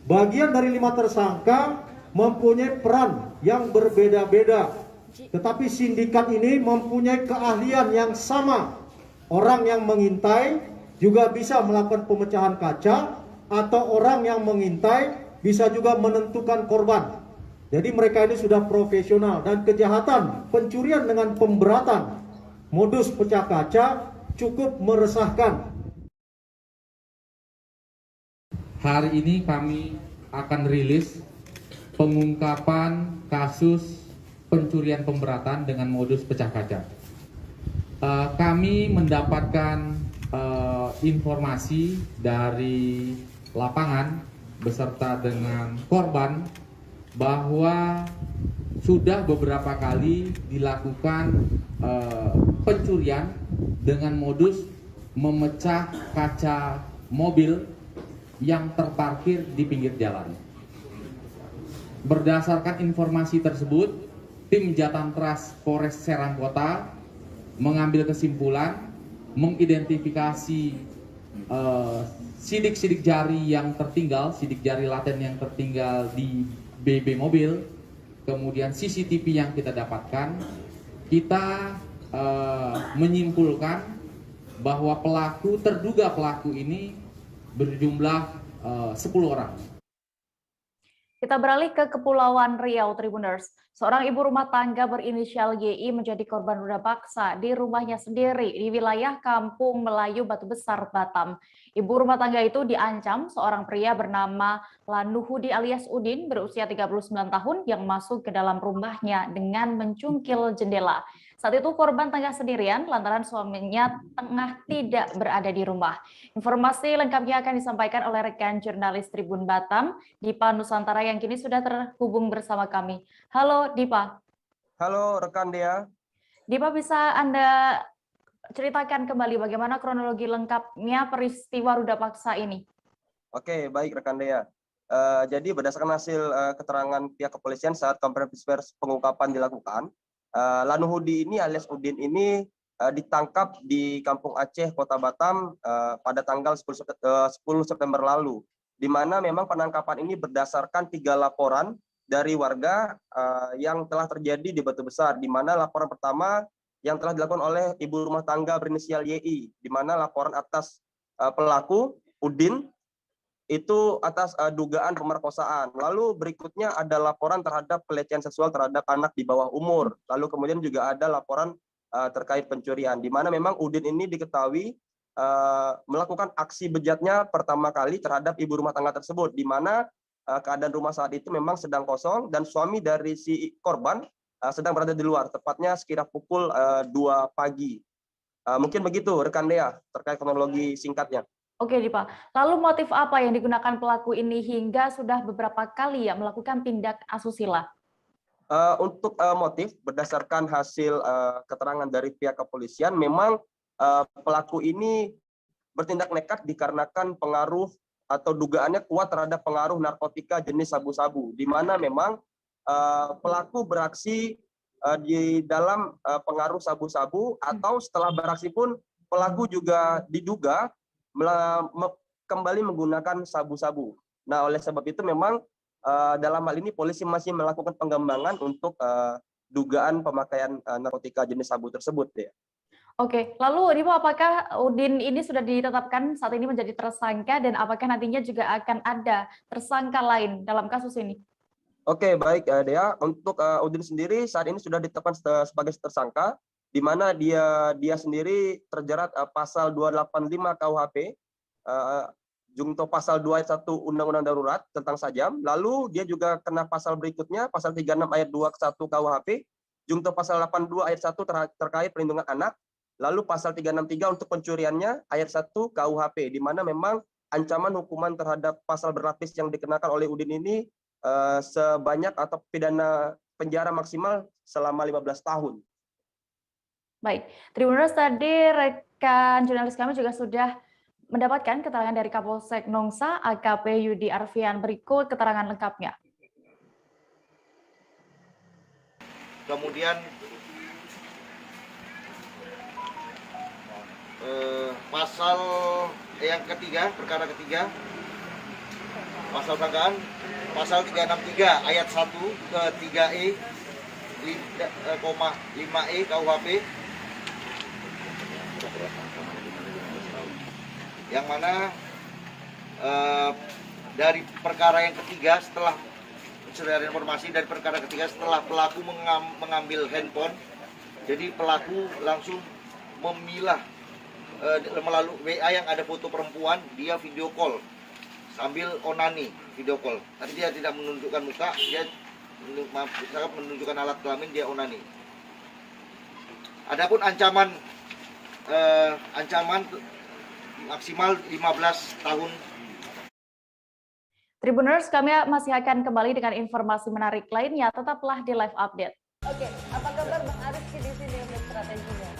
Bagian dari 5 tersangka mempunyai peran yang berbeda-beda, tetapi sindikat ini mempunyai keahlian yang sama. Orang yang mengintai juga bisa melakukan pemecahan kaca, atau orang yang mengintai bisa juga menentukan korban. Jadi mereka ini sudah profesional, dan kejahatan pencurian dengan pemberatan modus pecah kaca cukup meresahkan.
Hari ini kami akan rilis pengungkapan kasus pencurian pemberatan dengan modus pecah kaca. Kami mendapatkan informasi dari lapangan beserta dengan korban bahwa sudah beberapa kali dilakukan pencurian dengan modus memecah kaca mobil yang terparkir di pinggir jalan. Berdasarkan informasi tersebut, tim Jatantras Polres Serang Kota mengambil kesimpulan, mengidentifikasi sidik-sidik jari yang tertinggal, sidik jari laten yang tertinggal di BB mobil, kemudian CCTV yang kita dapatkan. Kita menyimpulkan bahwa terduga pelaku ini berjumlah 10 orang.
Kita beralih ke Kepulauan Riau, Tribuners. Seorang ibu rumah tangga berinisial YI menjadi korban ruda paksa di rumahnya sendiri di wilayah Kampung Melayu Batu Besar, Batam. Ibu rumah tangga itu diancam seorang pria bernama Lanuhudi alias Udin berusia 39 tahun yang masuk ke dalam rumahnya dengan mencungkil jendela. Saat itu korban tengah sendirian lantaran suaminya tengah tidak berada di rumah. Informasi lengkapnya akan disampaikan oleh rekan jurnalis Tribun Batam, Dipa Nusantara, yang kini sudah terhubung bersama kami. Halo Dipa.
Halo rekan Dea.
Dipa, bisa Anda ceritakan kembali bagaimana kronologi lengkapnya peristiwa ruda paksa ini?
Oke, baik rekan Dea. Jadi berdasarkan hasil keterangan pihak kepolisian saat konferensi pers pengungkapan dilakukan, Lanuhudi ini alias Udin ini ditangkap di Kampung Aceh, Kota Batam pada tanggal 10 September lalu, di mana memang penangkapan ini berdasarkan 3 laporan dari warga yang telah terjadi di Batu Besar, di mana laporan pertama yang telah dilakukan oleh ibu rumah tangga berinisial YI, di mana laporan atas pelaku Udin itu atas dugaan pemerkosaan. Lalu berikutnya ada laporan terhadap pelecehan seksual terhadap anak di bawah umur. Lalu kemudian juga ada laporan terkait pencurian, di mana memang Udin ini diketahui melakukan aksi bejatnya pertama kali terhadap ibu rumah tangga tersebut, di mana keadaan rumah saat itu memang sedang kosong dan suami dari si korban sedang berada di luar, tepatnya sekira pukul 2 pagi. Mungkin begitu rekan Dea terkait kronologi singkatnya.
Oke Dipa, lalu motif apa yang digunakan pelaku ini hingga sudah beberapa kali melakukan tindak asusila?
Untuk motif, berdasarkan hasil keterangan dari pihak kepolisian, memang pelaku ini bertindak nekat dikarenakan pengaruh atau dugaannya kuat terhadap pengaruh narkotika jenis sabu-sabu, di mana memang pelaku beraksi di dalam pengaruh sabu-sabu, atau setelah beraksi pun pelaku juga diduga kembali menggunakan sabu-sabu. Nah, oleh sebab itu memang dalam hal ini polisi masih melakukan pengembangan untuk dugaan pemakaian narkotika jenis sabu tersebut, ya.
Oke, lalu Dipa, apakah Udin ini sudah ditetapkan saat ini menjadi tersangka, dan apakah nantinya juga akan ada tersangka lain dalam kasus ini?
Oke, baik Dea. Untuk Udin sendiri saat ini sudah ditetapkan sebagai tersangka, di mana dia sendiri terjerat pasal 285 KUHP, junto pasal 2 ayat 1 Undang-Undang Darurat tentang sajam. Lalu dia juga kena pasal berikutnya, pasal 36 ayat 2 ke 1 KUHP, junto pasal 82 ayat 1 terkait perlindungan anak. Lalu pasal 363 untuk pencuriannya ayat 1 KUHP, di mana memang ancaman hukuman terhadap pasal berlapis yang dikenakan oleh Udin ini sebanyak atau pidana penjara maksimal selama 15 tahun.
Baik, Tribuners, tadi rekan jurnalis kami juga sudah mendapatkan keterangan dari Kapolsek Nongsa, AKP Yudi Arfian. Berikut keterangan lengkapnya.
Kemudian pasal yang ketiga, perkara ketiga, pasal sangkaan, pasal 363 ayat 1 ke 3E, 5E KUHP, yang mana dari perkara yang ketiga setelah mencari informasi dari perkara ketiga setelah pelaku mengambil handphone, jadi pelaku langsung memilah melalui WA yang ada foto perempuan, dia video call sambil onani video call. Tadi dia tidak menunjukkan muka, dia menunjukkan alat kelamin, dia onani. Adapun ancaman maksimal 15 tahun.
Tribuners, kami masih akan kembali dengan informasi menarik lainnya. Tetaplah di live update.
Oke, apa kabar Bang Ariski di sini untuk strateginya?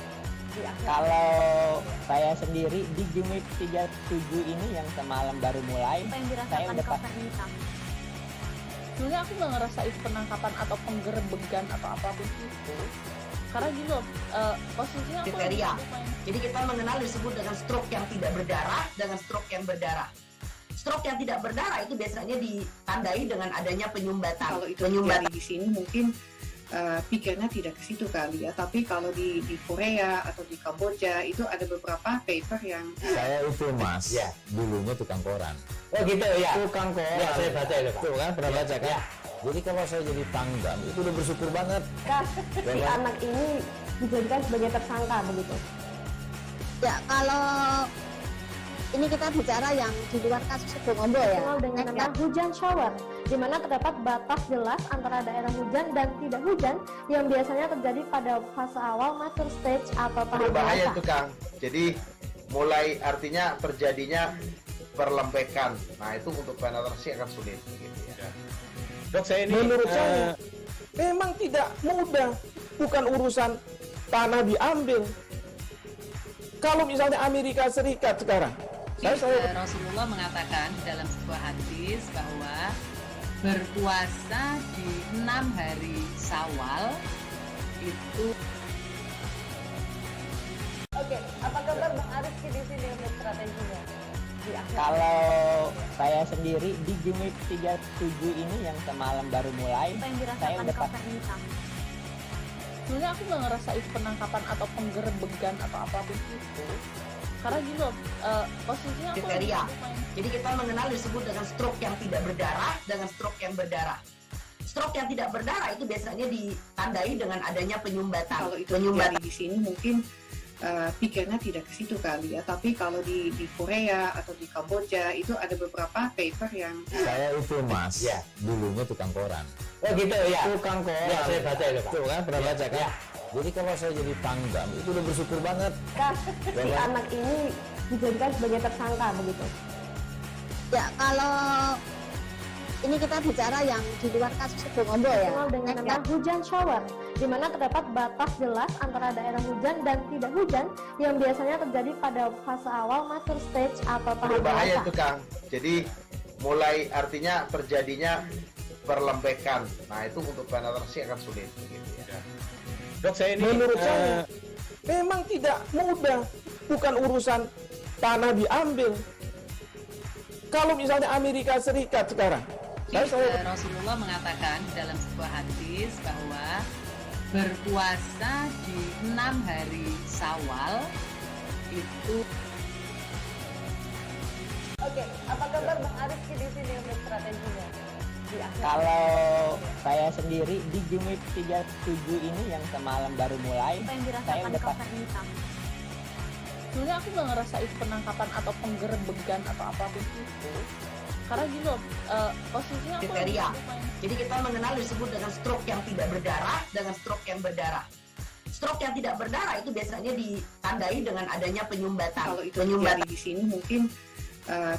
Kalau saya sendiri di Jumit 37 ini yang semalam baru mulai, saya udah
sebenarnya aku nggak ngerasain penangkapan atau penggerebegan atau apapun itu, karena gitu posisinya aku
kriteria. Jadi kita mengenal disebut dengan stroke yang tidak berdarah dengan stroke yang berdarah. Stroke yang tidak berdarah itu biasanya ditandai dengan adanya penyumbatan.
Kalau itu terjadi di sini mungkin pikirnya tidak ke situ kali ya, tapi kalau di Korea atau di Kamboja itu ada beberapa paper yang
saya itu Mas, ya, dulunya tukang koran.
Oh gitu ya.
Tukang koran.
Ya, saya baca itu Pak.
Tuh kan pernah baca kan?
Ya.
Jadi kalau saya jadi pangdam itu udah bersyukur banget.
Si anak ini dijadikan sebagai tersangka begitu.
Ya, kalau ini kita bicara yang di luar kasus Bongombo ya.
Dengan nama hujan shower, di mana terdapat batas jelas antara daerah hujan dan tidak hujan yang biasanya terjadi pada fase awal mature stage atau tahap
berbahaya
dewasa.
itu Kang. Jadi mulai artinya terjadinya perlembekan. Nah itu untuk penetrasi akan sulit. Gitu ya.
Dok, saya ini
Menurut saya memang tidak mudah. Bukan urusan tanah diambil. Kalau misalnya Amerika Serikat sekarang,
Rasulullah mengatakan dalam sebuah hadis bahwa berpuasa di 6 hari Syawal itu.
Oke, apa kabar Bang Ariski di sini untuk strateginya?
Kalau saya sendiri di Jumit 37 ini yang semalam baru mulai, saya udah
sebenarnya aku nggak ngerasain penangkapan atau penggerebegan atau apapun itu, karena gitu posisinya aku
kriteria. Jadi kita mengenal disebut dengan stroke yang tidak berdarah dengan stroke yang berdarah. Stroke yang tidak berdarah itu biasanya ditandai dengan adanya penyumbatan.
Kalau itu terjadi di sini mungkin pikirnya tidak ke situ kali ya, tapi kalau di Korea atau di Kamboja itu ada beberapa paper yang
Saya itu Mas, ya, dulunya tukang koran.
Oh gitu ya.
Tukang koran.
Ya, saya baca itu Pak.
Tuh kan pernah baca kan?
Ya.
Jadi kalau saya jadi pangdam itu udah bersyukur banget.
Si anak ini dijadikan sebagai tersangka begitu.
Ya, kalau ini kita bicara yang di luar kasus Bongombo ya.
Dengan nama hujan shower, di mana terdapat batas jelas antara daerah hujan dan tidak hujan yang biasanya terjadi pada fase awal mature stage atau tahap
berbahaya
dewasa.
itu Kang. Jadi mulai artinya terjadinya perlembekan. Nah itu untuk penetrasi akan sulit. Gitu ya.
Dok, saya ini
Menurut saya memang tidak mudah. Bukan urusan tanah diambil. Kalau misalnya Amerika Serikat sekarang,
Rasulullah mengatakan dalam sebuah hadis bahwa berpuasa di 6 hari Syawal itu.
Oke, apa kabar Bang Ariski di sini untuk strateginya?
Kalau saya sendiri di Jumip 37 ini yang semalam baru mulai, saya udah
sebenarnya aku nggak ngerasa itu penangkapan atau penggerebegan atau apapun itu, karena gini loh, posisinya aku
kriteria. Jadi kita mengenal disebut dengan stroke yang tidak berdarah dengan stroke yang berdarah. Stroke yang tidak berdarah itu biasanya ditandai dengan adanya penyumbatan.
Kalau itu terjadi di sini mungkin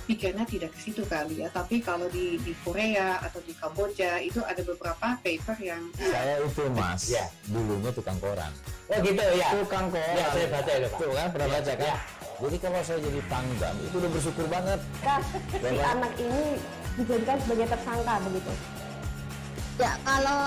pikirnya tidak ke situ kali ya, tapi kalau di Korea atau di Kamboja itu ada beberapa paper yang
saya itu mas, ya dulunya tukang koran.
Oh gitu ya,
Tukang koran.
ya saya baca itu Pak.
Tuh kan pernah baca kan?
Ya.
Jadi kalau saya jadi pangdam itu udah bersyukur banget.
Si anak ini dijadikan sebagai tersangka begitu.
Ya, kalau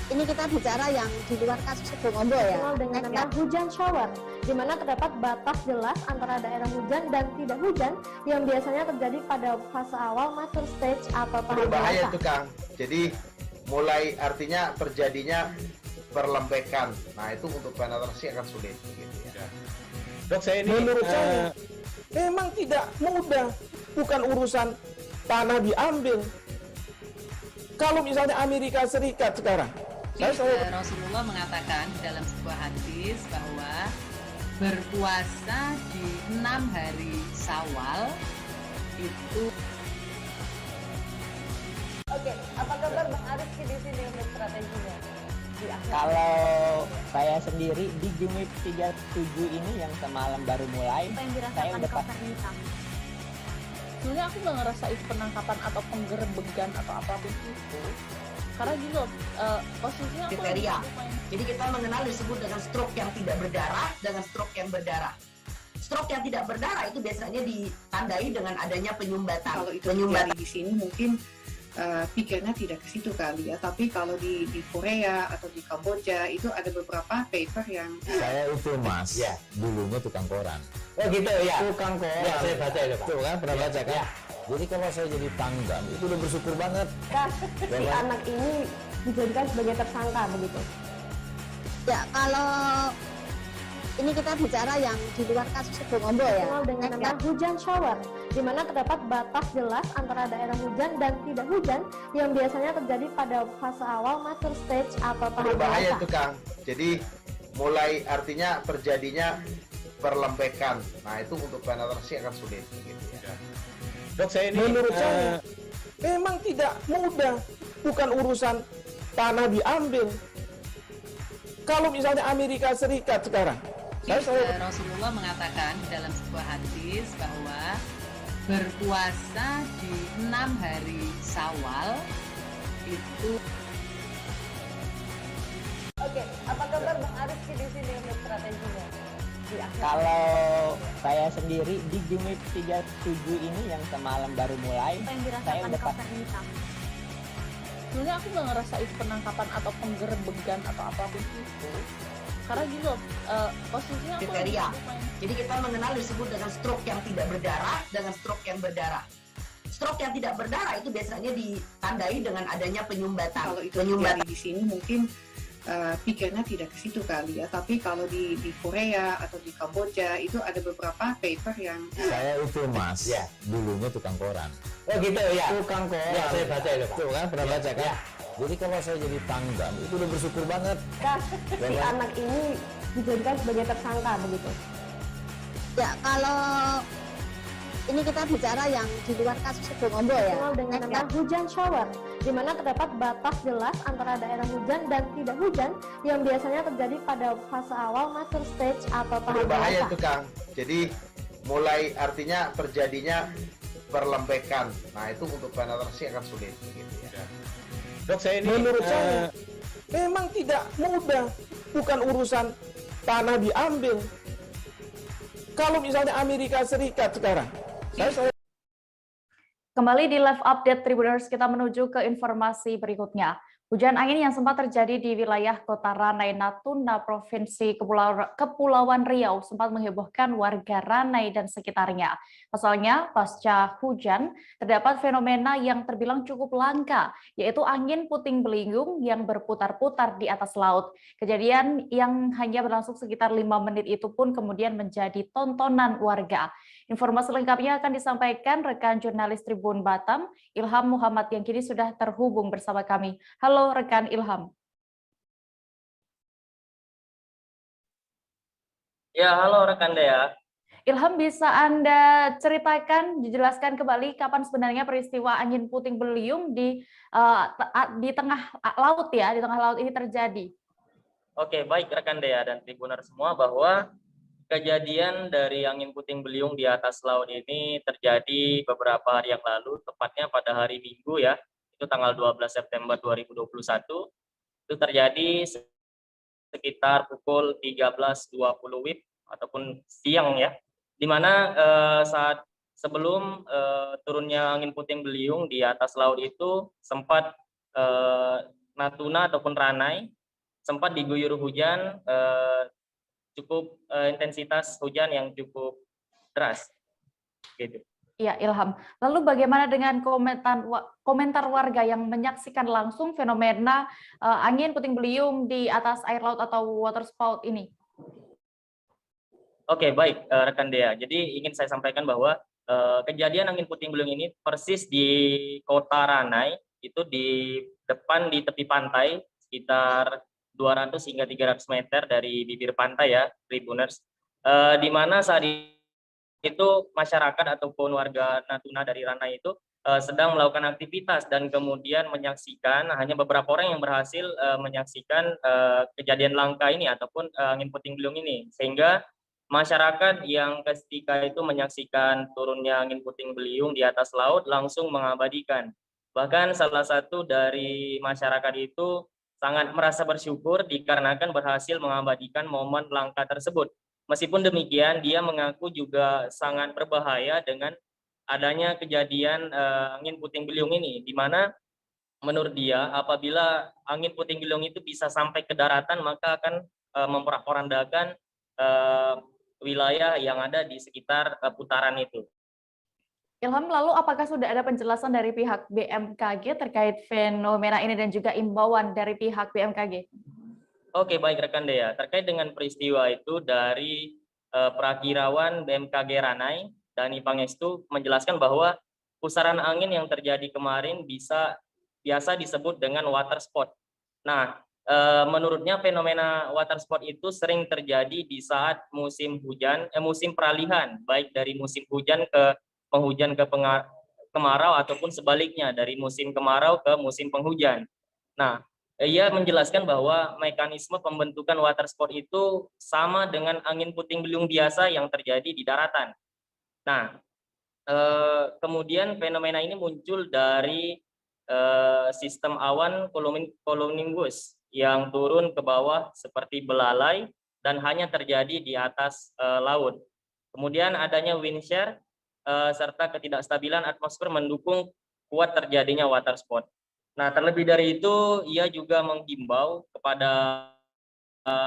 ini kita bicara yang di luar kasus Sebongombo ya.
Dengan nama hujan shower, di mana terdapat batas jelas antara daerah hujan dan tidak hujan yang biasanya terjadi pada fase awal mature stage atau tahap
berbahaya
dewasa.
itu Kang. Jadi mulai artinya terjadinya perlembekan. Nah itu untuk penetrasi akan sulit. Gitu ya.
Dok, saya ini menurut saya memang tidak mudah, bukan urusan tanah diambil. Kalau misalnya Amerika Serikat sekarang,
Rasulullah mengatakan dalam sebuah hadis bahwa berpuasa di 6 hari Syawal itu.
Oke, apa kabar Bang Ariski di sini untuk strateginya?
Kalau saya sendiri di Jumip 37 ini yang semalam baru mulai, saya udah
sebenarnya aku nggak ngerasa itu penangkapan atau penggerebegan atau apapun itu, karena gini loh, posisinya aku
kriteria. Jadi kita mengenal disebut dengan stroke yang tidak berdarah dengan stroke yang berdarah. Stroke yang tidak berdarah itu biasanya ditandai dengan adanya penyumbatan.
Kalau itu terjadi di sini mungkin pikirnya tidak ke situ kali ya, tapi kalau di Korea atau di Kamboja itu ada beberapa paper yang
saya itu mas, ya dulunya tukang koran.
Oh gitu ya,
Tukang koran.
ya saya baca itu Pak.
Tuh kan pernah baca kan?
Ya.
Jadi kalau saya jadi pangdam itu udah bersyukur banget.
Si anak ini dijadikan sebagai tersangka begitu.
Ya, kalau ini kita bicara yang di luar kasus Sebongombo ya.
Dengan nama hujan shower, di mana terdapat batas jelas antara daerah hujan dan tidak hujan yang biasanya terjadi pada fase awal mature stage atau tahap
berbahaya
dewasa.
itu Kang. Jadi mulai artinya terjadinya perlembekan. Nah itu untuk penetrasi akan sulit. Gitu ya.
Dok, saya ini menurut saya memang tidak mudah, bukan urusan tanah diambil. Kalau misalnya Amerika Serikat sekarang,
Rasulullah mengatakan dalam sebuah hadis bahwa berpuasa di 6 hari Syawal itu.
Oke, apa kabar Bang Ariski di sini untuk strateginya?
Kalau saya sendiri di Jumip 37 ini yang semalam baru mulai, saya udah
sebenarnya aku nggak ngerasa itu penangkapan atau penggerebegan atau apapun itu, karena gini loh, posisinya aku
kriteria. Jadi kita mengenal disebut dengan stroke yang tidak berdarah dengan stroke yang berdarah. Stroke yang tidak berdarah itu biasanya ditandai dengan adanya penyumbatan.
Kalau itu terjadi di sini mungkin pikirnya tidak ke situ kali ya, tapi kalau di Korea atau di Kamboja itu ada beberapa paper yang
saya itu mas, ya dulunya tukang koran.
Oh gitu ya,
Tukang koran.
ya saya baca itu Pak.
Tuh kan pernah baca kan?
Ya.
Jadi kalau saya jadi pangdam itu udah bersyukur banget.
Si anak ini dijadikan sebagai tersangka begitu.
Ya, kalau ini kita bicara yang di luar kasus Sebongombo ya.
Dengan nama hujan shower, di mana terdapat batas jelas antara daerah hujan dan tidak hujan yang biasanya terjadi pada fase awal mature stage atau tahap
Berbahaya
dewasa.
itu Kang. Jadi mulai artinya terjadinya perlembekan. Nah itu untuk penetrasi akan sulit. Gitu ya.
Dok, saya ini menurut saya memang tidak mudah, bukan urusan tanah diambil. Kalau misalnya Amerika Serikat sekarang,
Kembali di live update Tribuners, kita menuju ke informasi berikutnya. Hujan angin yang sempat terjadi di wilayah Kota Ranai Natuna, Provinsi Kepulauan Riau sempat menghebohkan warga Ranai dan sekitarnya. Pasalnya, pasca hujan, terdapat fenomena yang terbilang cukup langka, yaitu angin puting beliung yang berputar-putar di atas laut. Kejadian yang hanya berlangsung sekitar 5 menit itu pun kemudian menjadi tontonan warga. Informasi lengkapnya akan disampaikan rekan jurnalis Tribun Batam, Ilham Muhammad, yang kini sudah terhubung bersama kami. Halo rekan Ilham.
Ya, halo rekan Dea.
Ilham, bisa Anda ceritakan, dijelaskan kembali kapan sebenarnya peristiwa angin puting beliung di tengah laut ya, di tengah laut ini terjadi?
Oke, baik rekan Dea dan Tribuner semua, bahwa kejadian dari angin puting beliung di atas laut ini terjadi beberapa hari yang lalu, tepatnya pada hari Minggu ya, itu tanggal 12 September 2021, itu terjadi sekitar pukul 13.20 WIB ataupun siang ya, di mana saat sebelum turunnya angin puting beliung di atas laut itu sempat Natuna ataupun Ranai sempat diguyur hujan cukup intensitas hujan yang cukup deras gitu.
Ya, Ilham. Lalu bagaimana dengan komentar warga yang menyaksikan langsung fenomena angin puting beliung di atas air laut atau water spout ini?
Oke, baik rekan Dea. Jadi ingin saya sampaikan bahwa kejadian angin puting beliung ini persis di Kota Ranai, itu di depan di tepi pantai sekitar 200 hingga 300 meter dari bibir pantai ya, Tribuners. Di mana saat itu masyarakat ataupun warga Natuna dari Ranai itu sedang melakukan aktivitas dan kemudian menyaksikan, hanya beberapa orang yang berhasil menyaksikan kejadian langka ini ataupun angin puting beliung ini, sehingga masyarakat yang ketika itu menyaksikan turunnya angin puting beliung di atas laut langsung mengabadikan. Bahkan salah satu dari masyarakat itu sangat merasa bersyukur dikarenakan berhasil mengabadikan momen langka tersebut. Meskipun demikian, dia mengaku juga sangat berbahaya dengan adanya kejadian angin puting beliung ini, di mana menurut dia apabila angin puting beliung itu bisa sampai ke daratan, maka akan memporak-porandakan wilayah yang ada di sekitar putaran itu.
Ilham, lalu apakah sudah ada penjelasan dari pihak BMKG terkait fenomena ini dan juga imbauan dari pihak BMKG?
Oke, baik rekan Dea. Terkait dengan peristiwa itu, dari Prakirawan BMKG Ranai, Dani Pangestu, menjelaskan bahwa pusaran angin yang terjadi kemarin biasa disebut dengan water spot. Nah, menurutnya fenomena water spot itu sering terjadi di saat musim hujan, musim peralihan, baik dari musim hujan ke penghujan ke kemarau ataupun sebaliknya dari musim kemarau ke musim penghujan. Nah, ia menjelaskan bahwa mekanisme pembentukan water spot itu sama dengan angin puting beliung biasa yang terjadi di daratan. Nah, kemudian fenomena ini muncul dari sistem awan cumulonimbus yang turun ke bawah seperti belalai dan hanya terjadi di atas laut. Kemudian adanya wind shear serta ketidakstabilan atmosfer mendukung kuat terjadinya water spot. Nah, terlebih dari itu, ia juga menghimbau kepada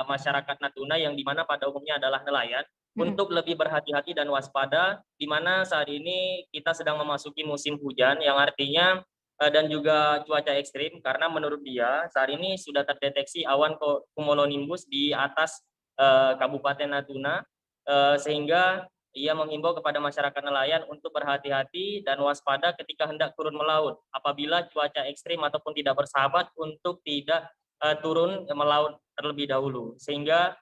masyarakat Natuna yang dimana pada umumnya adalah nelayan untuk lebih berhati-hati dan waspada, di mana saat ini kita sedang memasuki musim hujan yang artinya dan juga cuaca ekstrim, karena menurut dia saat ini sudah terdeteksi awan cumulonimbus di atas Kabupaten Natuna, sehingga ia menghimbau kepada masyarakat nelayan untuk berhati-hati dan waspada ketika hendak turun melaut apabila cuaca ekstrim ataupun tidak bersahabat, untuk tidak turun melaut terlebih dahulu, sehingga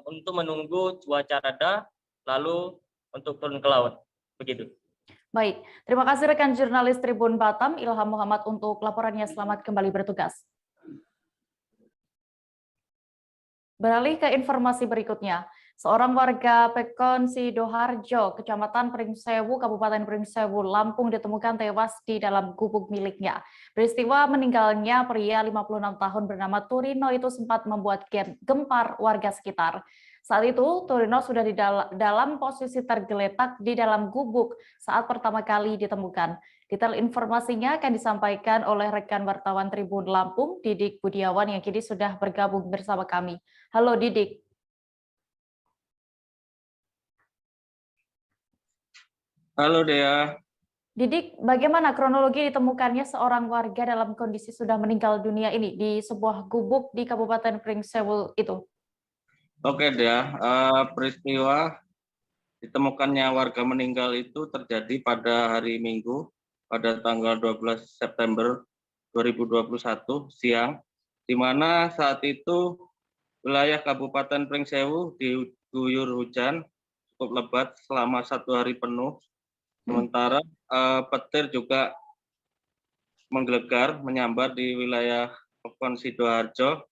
untuk menunggu cuaca reda lalu untuk turun ke laut. Begitu.
Baik, terima kasih rekan jurnalis Tribun Batam, Ilham Muhammad, untuk laporannya. Selamat kembali bertugas. Beralih ke informasi berikutnya. Seorang warga Pekon Sidoharjo, Kecamatan Pringsewu, Kabupaten Pringsewu, Lampung, ditemukan tewas di dalam gubuk miliknya. Peristiwa meninggalnya pria 56 tahun bernama Turino itu sempat membuat gempar warga sekitar. Saat itu, Torino sudah di dalam posisi tergeletak di dalam gubuk saat pertama kali ditemukan. Detail informasinya akan disampaikan oleh rekan wartawan Tribun Lampung, Didik Budiawan, yang kini sudah bergabung bersama kami. Halo Didik.
Halo Dea.
Didik, bagaimana kronologi ditemukannya seorang warga dalam kondisi sudah meninggal dunia ini di sebuah gubuk di Kabupaten Pringsewu itu?
Oke Dea, peristiwa ditemukannya warga meninggal itu terjadi pada hari Minggu pada tanggal 12 September 2021 siang, di mana saat itu wilayah Kabupaten Pringsewu diguyur hujan cukup lebat selama 1 hari penuh. Sementara petir juga menggelegar menyambar di wilayah Pekon Sidoarjo,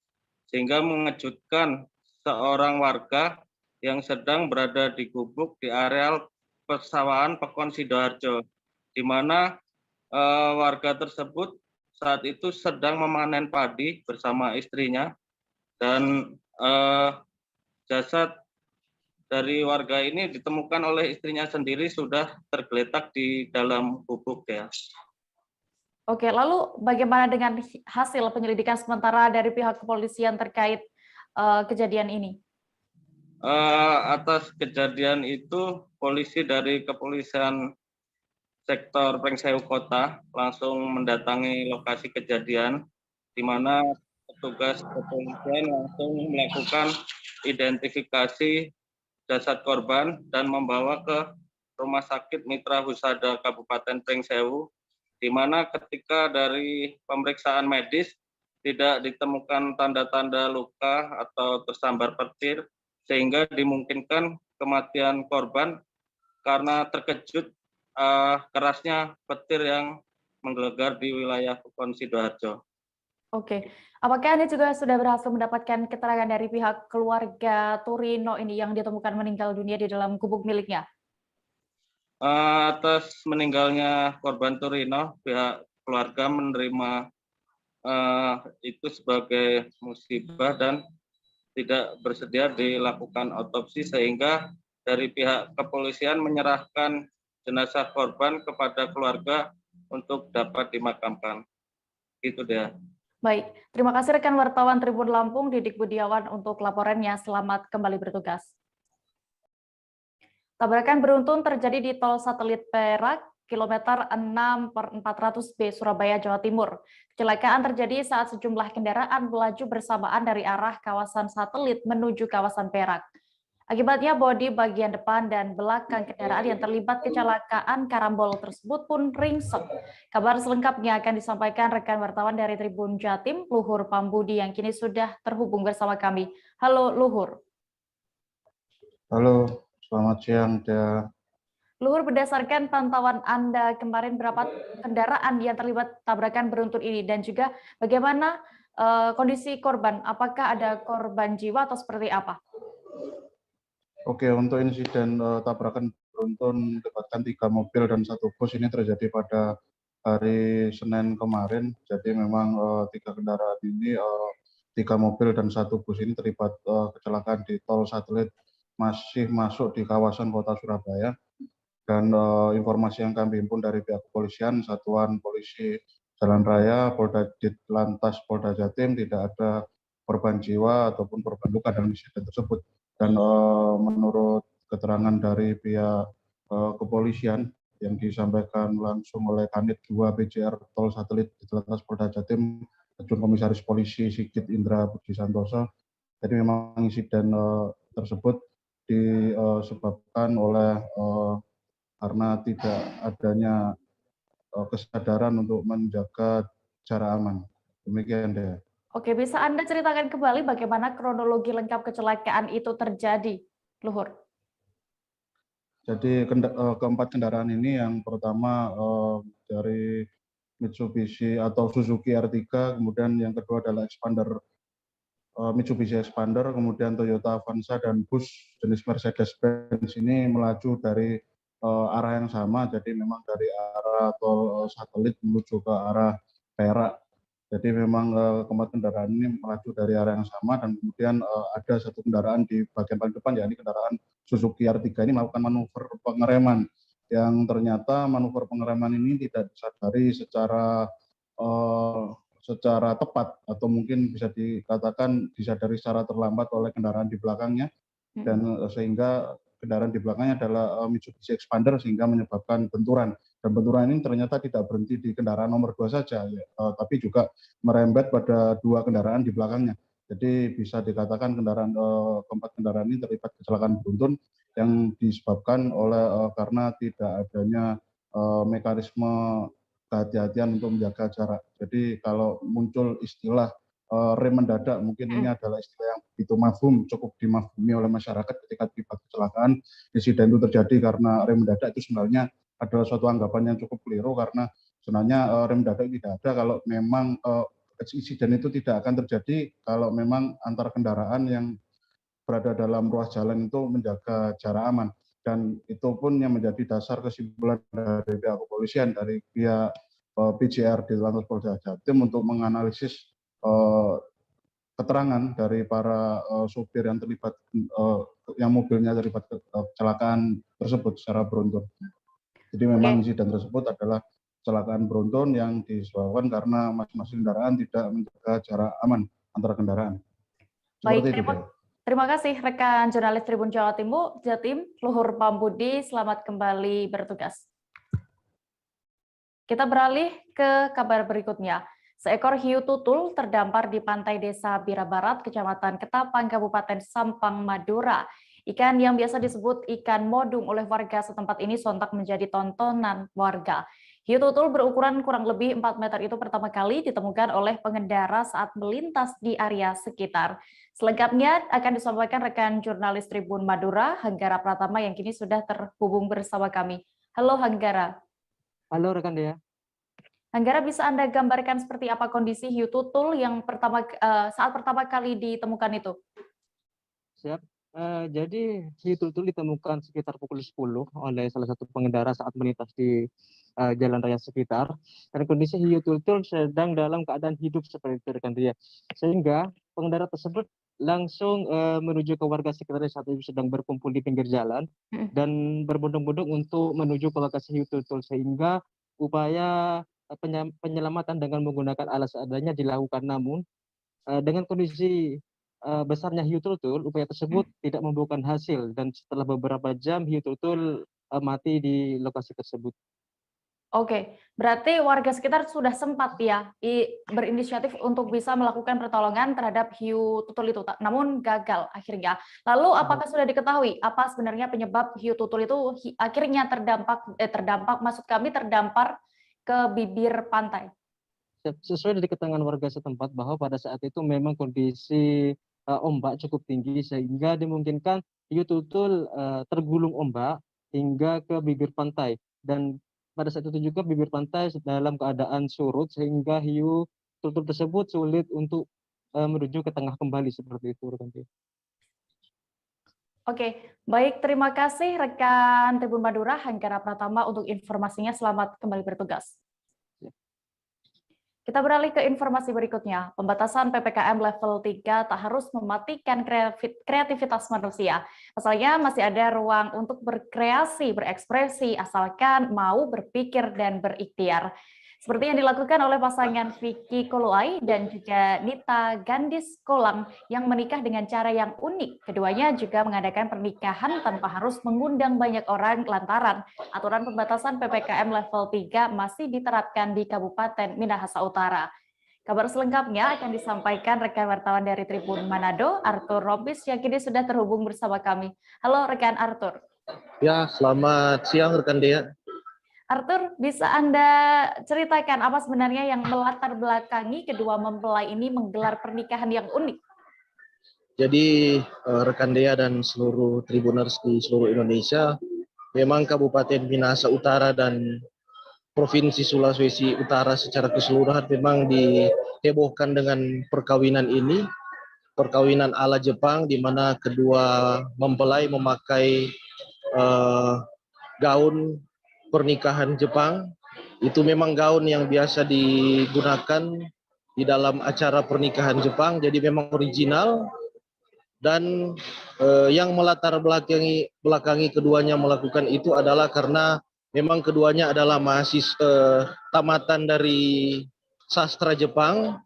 sehingga mengejutkan seorang warga yang sedang berada di gubuk di areal persawahan Pekon Sidoarjo, di mana warga tersebut saat itu sedang memanen padi bersama istrinya, dan jasad dari warga ini ditemukan oleh istrinya sendiri sudah tergeletak di dalam gubuk ya.
Oke, lalu bagaimana dengan hasil penyelidikan sementara dari pihak kepolisian terkait kejadian ini?
Atas kejadian itu, polisi dari kepolisian sektor Pringsewu Kota langsung mendatangi lokasi kejadian, di mana petugas kepolisian langsung melakukan identifikasi jasad korban dan membawa ke Rumah Sakit Mitra Husada Kabupaten Pringsewu, di mana ketika dari pemeriksaan medis tidak ditemukan tanda-tanda luka atau tersambar petir, sehingga dimungkinkan kematian korban karena terkejut kerasnya petir yang menggelegar di wilayah Pekon Sidoarjo.
Oke, apakah Anda juga sudah berhasil mendapatkan keterangan dari pihak keluarga Torino ini yang ditemukan meninggal dunia di dalam gubuk miliknya?
Atas meninggalnya korban Torino, pihak keluarga menerima itu sebagai musibah dan tidak bersedia dilakukan otopsi, sehingga dari pihak kepolisian menyerahkan jenazah korban kepada keluarga untuk dapat dimakamkan. Itu dia.
Baik, terima kasih rekan wartawan Tribun Lampung, Didik Budiawan, untuk laporannya. Selamat kembali bertugas. Tabrakan beruntun terjadi di tol satelit Perak, kilometer 6/400B, Surabaya, Jawa Timur. Kecelakaan terjadi saat sejumlah kendaraan melaju bersamaan dari arah kawasan satelit menuju kawasan Perak. Akibatnya bodi bagian depan dan belakang kendaraan yang terlibat kecelakaan karambol tersebut pun ringsek. Kabar selengkapnya akan disampaikan rekan wartawan dari Tribun Jatim, Luhur Pambudi, yang kini sudah terhubung bersama kami. Halo Luhur.
Halo, selamat siang Dea.
Luhur, berdasarkan pantauan Anda kemarin, berapa kendaraan yang terlibat tabrakan beruntun ini, dan juga bagaimana kondisi korban? Apakah ada korban jiwa atau seperti apa?
Oke, untuk insiden tabrakan beruntun melibatkan 3 mobil dan 1 bus ini terjadi pada hari Senin kemarin. Jadi memang 3 kendaraan ini, 3 mobil dan 1 bus ini terlibat kecelakaan di tol satelit masih masuk di kawasan kota Surabaya. Dan informasi yang kami himpun dari pihak kepolisian, Satuan Polisi Jalan Raya, Polda Ditlantas Polda Jatim, tidak ada korban jiwa ataupun korban luka dalam insiden tersebut. Dan menurut keterangan dari pihak kepolisian yang disampaikan langsung oleh Kanit 2 BCR Tol Satelit Ditlantas Polda Jatim, Ajun Komisaris Polisi Sigit Indra Budi Santoso, jadi memang insiden tersebut disebabkan oleh karena tidak adanya kesadaran untuk menjaga jarak aman. Demikian deh.
Oke, bisa Anda ceritakan kembali bagaimana kronologi lengkap kecelakaan itu terjadi, Luhur?
Jadi keempat kendaraan ini, yang pertama dari Mitsubishi atau Suzuki R3, kemudian yang kedua adalah Expander, Mitsubishi Expander, kemudian Toyota Avanza, dan bus jenis Mercedes-Benz ini melaju dari arah yang sama, jadi memang dari arah tol satelit menuju ke arah Perak.
Jadi memang keempat kendaraan ini melaju dari arah yang sama dan kemudian ada satu kendaraan di bagian paling depan, yakni kendaraan Suzuki R3 ini melakukan manuver pengereman yang ternyata manuver pengereman ini tidak disadari secara tepat atau mungkin bisa dikatakan disadari secara terlambat oleh kendaraan di belakangnya dan sehingga kendaraan di belakangnya adalah Mitsubishi Expander sehingga menyebabkan benturan. Dan benturan ini ternyata tidak berhenti di kendaraan nomor 2 saja, tapi juga merembet pada 2 kendaraan di belakangnya. Jadi bisa dikatakan keempat kendaraan ini terlibat kecelakaan beruntun yang disebabkan oleh karena tidak adanya mekanisme kehati-hatian untuk menjaga jarak. Jadi kalau muncul istilah rem mendadak, mungkin ini adalah istilah yang begitu mafhum, cukup dimafhumi oleh masyarakat ketika terlibat kecelakaan. Insiden itu terjadi karena rem mendadak itu sebenarnya adalah suatu anggapan yang cukup keliru karena sebenarnya rem mendadak tidak ada kalau memang insiden itu tidak akan terjadi kalau memang antar kendaraan yang berada dalam ruas jalan itu menjaga jarak aman. Dan itu pun yang menjadi dasar kesimpulan dari pihak kepolisian, dari pihak PJR di Lantas Polda Jatim untuk menganalisis keterangan dari para sopir yang terlibat, yang mobilnya terlibat kecelakaan tersebut secara beruntun. Jadi memang insiden tersebut adalah kecelakaan beruntun yang disebabkan karena masing-masing kendaraan tidak menjaga jarak aman antara kendaraan.
Baik, terima kasih rekan jurnalis Tribun Jawa Timur, Jatim, Luhur Pambudi, selamat kembali bertugas. Kita beralih ke kabar berikutnya. Seekor hiu tutul terdampar di pantai Desa Bira Barat, Kecamatan Ketapang, Kabupaten Sampang, Madura. Ikan yang biasa disebut ikan modung oleh warga setempat ini sontak menjadi tontonan warga. Hiu tutul berukuran kurang lebih 4 meter itu pertama kali ditemukan oleh pengendara saat melintas di area sekitar. Selengkapnya akan disampaikan rekan jurnalis Tribun Madura, Hanggara Pratama yang kini sudah terhubung bersama kami. Halo Hanggara.
Halo rekan Dea.
Hanggara, bisa Anda gambarkan seperti apa kondisi hiu tutul yang saat pertama kali ditemukan itu?
Siap. Jadi hiu tutul ditemukan sekitar pukul 10 oleh salah satu pengendara saat melintas di jalan raya sekitar. Dan kondisi hiu tutul sedang dalam keadaan hidup seperti itu rekan Dea. Sehingga pengendara tersebut langsung menuju ke warga sekitar saat itu sedang berkumpul di pinggir jalan dan berbondong-bondong untuk menuju ke lokasi hiu tutul, sehingga upaya penyelamatan dengan menggunakan alat seadanya dilakukan. Namun dengan kondisi besarnya hiu tutul, upaya tersebut tidak membuahkan hasil dan setelah beberapa jam hiu tutul mati di lokasi tersebut.
Oke, berarti warga sekitar sudah sempat ya berinisiatif untuk bisa melakukan pertolongan terhadap hiu tutul itu, namun gagal akhirnya. Lalu apakah sudah diketahui apa sebenarnya penyebab hiu tutul itu akhirnya terdampar ke bibir pantai?
Sesuai dari keterangan warga setempat bahwa pada saat itu memang kondisi ombak cukup tinggi sehingga dimungkinkan hiu tutul tergulung ombak hingga ke bibir pantai, dan pada saat itu juga bibir pantai dalam keadaan surut sehingga hiu tutul tersebut sulit untuk menuju ke tengah kembali seperti itu.
Oke, baik, terima kasih rekan Tribun Madura, Hanggara Pratama untuk informasinya. Selamat kembali bertugas. Kita beralih ke informasi berikutnya. Pembatasan PPKM level 3 tak harus mematikan kreativitas manusia. Pasalnya masih ada ruang untuk berkreasi, berekspresi, asalkan mau berpikir dan berikhtiar. Seperti yang dilakukan oleh pasangan Vicky Koluai dan juga Nita Gandis Kolang yang menikah dengan cara yang unik. Keduanya juga mengadakan pernikahan tanpa harus mengundang banyak orang lantaran aturan pembatasan PPKM level 3 masih diterapkan di Kabupaten Minahasa Utara. Kabar selengkapnya akan disampaikan rekan wartawan dari Tribun Manado, Arthur Robis, yang kini sudah terhubung bersama kami. Halo rekan Arthur.
Ya, selamat siang rekan Dea.
Arthur, bisa Anda ceritakan apa sebenarnya yang melatar belakangi kedua mempelai ini menggelar pernikahan yang unik?
Jadi rekan Dea dan seluruh Tribuners di seluruh Indonesia, memang Kabupaten Minahasa Utara dan Provinsi Sulawesi Utara secara keseluruhan memang dihebohkan dengan perkawinan ini, perkawinan ala Jepang, di mana kedua mempelai memakai gaun pernikahan Jepang. Itu memang gaun yang biasa digunakan di dalam acara pernikahan Jepang, jadi memang original. Dan yang melatar belakangi keduanya melakukan itu adalah karena memang keduanya adalah mahasiswa tamatan dari sastra Jepang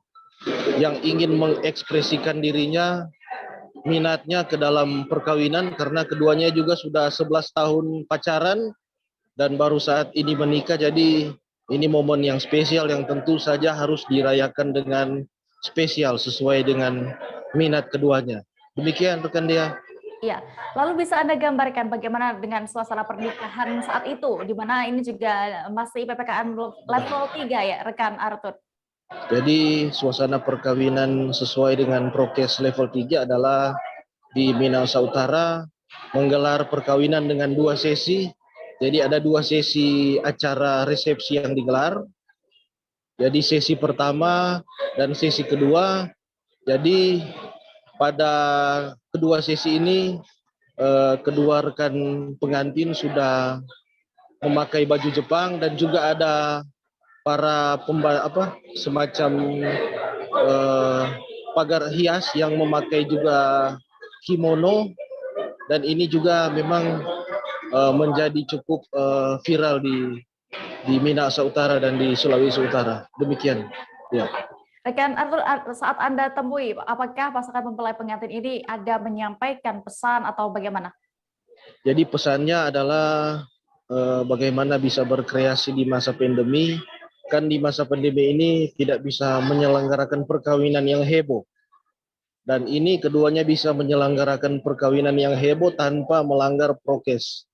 yang ingin mengekspresikan dirinya, minatnya ke dalam perkawinan, karena keduanya juga sudah 11 tahun pacaran dan baru saat ini menikah. Jadi ini momen yang spesial yang tentu saja harus dirayakan dengan spesial sesuai dengan minat keduanya. Demikian rekan Dea.
Iya, lalu bisa Anda gambarkan bagaimana dengan suasana pernikahan saat itu, di mana ini juga masih PPKM level 3 ya, rekan Arthur?
Jadi suasana perkawinan sesuai dengan prokes level 3 adalah di Minahasa Utara menggelar perkawinan dengan 2 sesi. Jadi ada 2 sesi acara resepsi yang digelar. Jadi sesi pertama dan sesi kedua. Jadi pada kedua sesi ini kedua rekan pengantin sudah memakai baju Jepang dan juga ada para semacam pagar hias yang memakai juga kimono, dan ini juga memang menjadi cukup viral di Minahasa Utara dan di Sulawesi Utara. Demikian. Ya.
Rekan Arthur, saat Anda temui, apakah pasangan mempelai pengantin ini ada menyampaikan pesan atau bagaimana?
Jadi pesannya adalah bagaimana bisa berkreasi di masa pandemi. Kan di masa pandemi ini tidak bisa menyelenggarakan perkawinan yang heboh. Dan ini keduanya bisa menyelenggarakan perkawinan yang heboh tanpa melanggar prokes.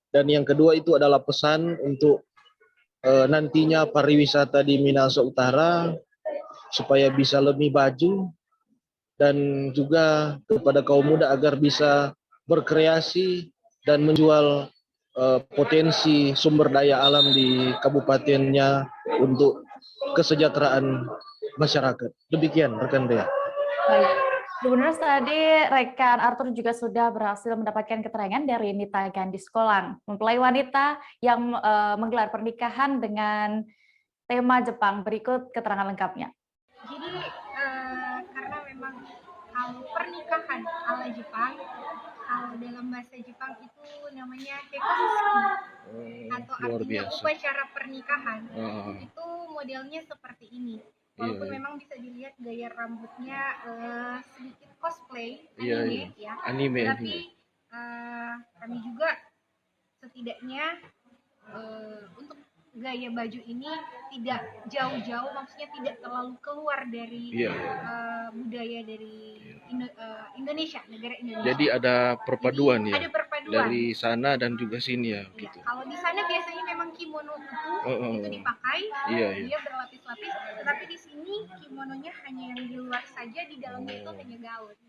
Dan yang kedua itu adalah pesan untuk nantinya pariwisata di Minahasa Utara supaya bisa lebih maju, dan juga kepada kaum muda agar bisa berkreasi dan menjual potensi sumber daya alam di kabupatennya untuk kesejahteraan masyarakat. Demikian rekan Dea.
Baik. Sebenarnya tadi rekan Arthur juga sudah berhasil mendapatkan keterangan dari Nita Gandiskolang, mempelai wanita yang menggelar pernikahan dengan tema Jepang. Berikut keterangan lengkapnya.
Jadi karena memang kalau pernikahan ala Jepang, kalau dalam bahasa Jepang itu namanya kekosuki, atau artinya upacara pernikahan. Itu modelnya seperti ini. Walaupun memang bisa dilihat gaya rambutnya sedikit cosplay anime, ya. Tapi kami juga setidaknya untuk gaya baju ini tidak jauh-jauh, maksudnya tidak terlalu keluar dari budaya dari Indonesia, negara Indonesia.
Jadi ada perpaduan.
Jadi,
ya.
Ada perpaduan
dari sana dan juga sini ya. Gitu.
Kalau di sana biasanya memang kimono itu dipakai, dia berlapis-lapis, tetapi di sini kimononya hanya yang di luar saja, di dalamnya itu hanya gaun.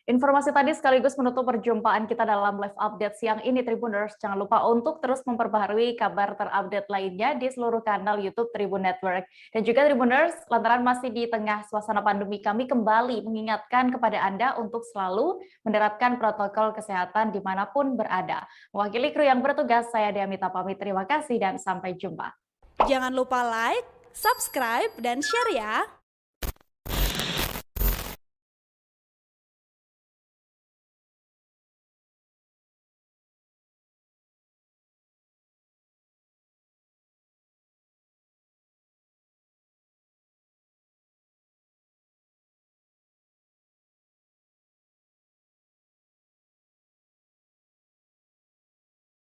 Informasi tadi sekaligus menutup perjumpaan kita dalam live update siang ini, Tribuners. Jangan lupa untuk terus memperbaharui kabar terupdate lainnya di seluruh kanal YouTube Tribun Network. Dan juga Tribuners, lantaran masih di tengah suasana pandemi, kami kembali mengingatkan kepada Anda untuk selalu menerapkan protokol kesehatan dimanapun berada. Mewakili kru yang bertugas, saya Diamita pamit. Terima kasih dan sampai jumpa.
Jangan lupa like, subscribe, dan share ya!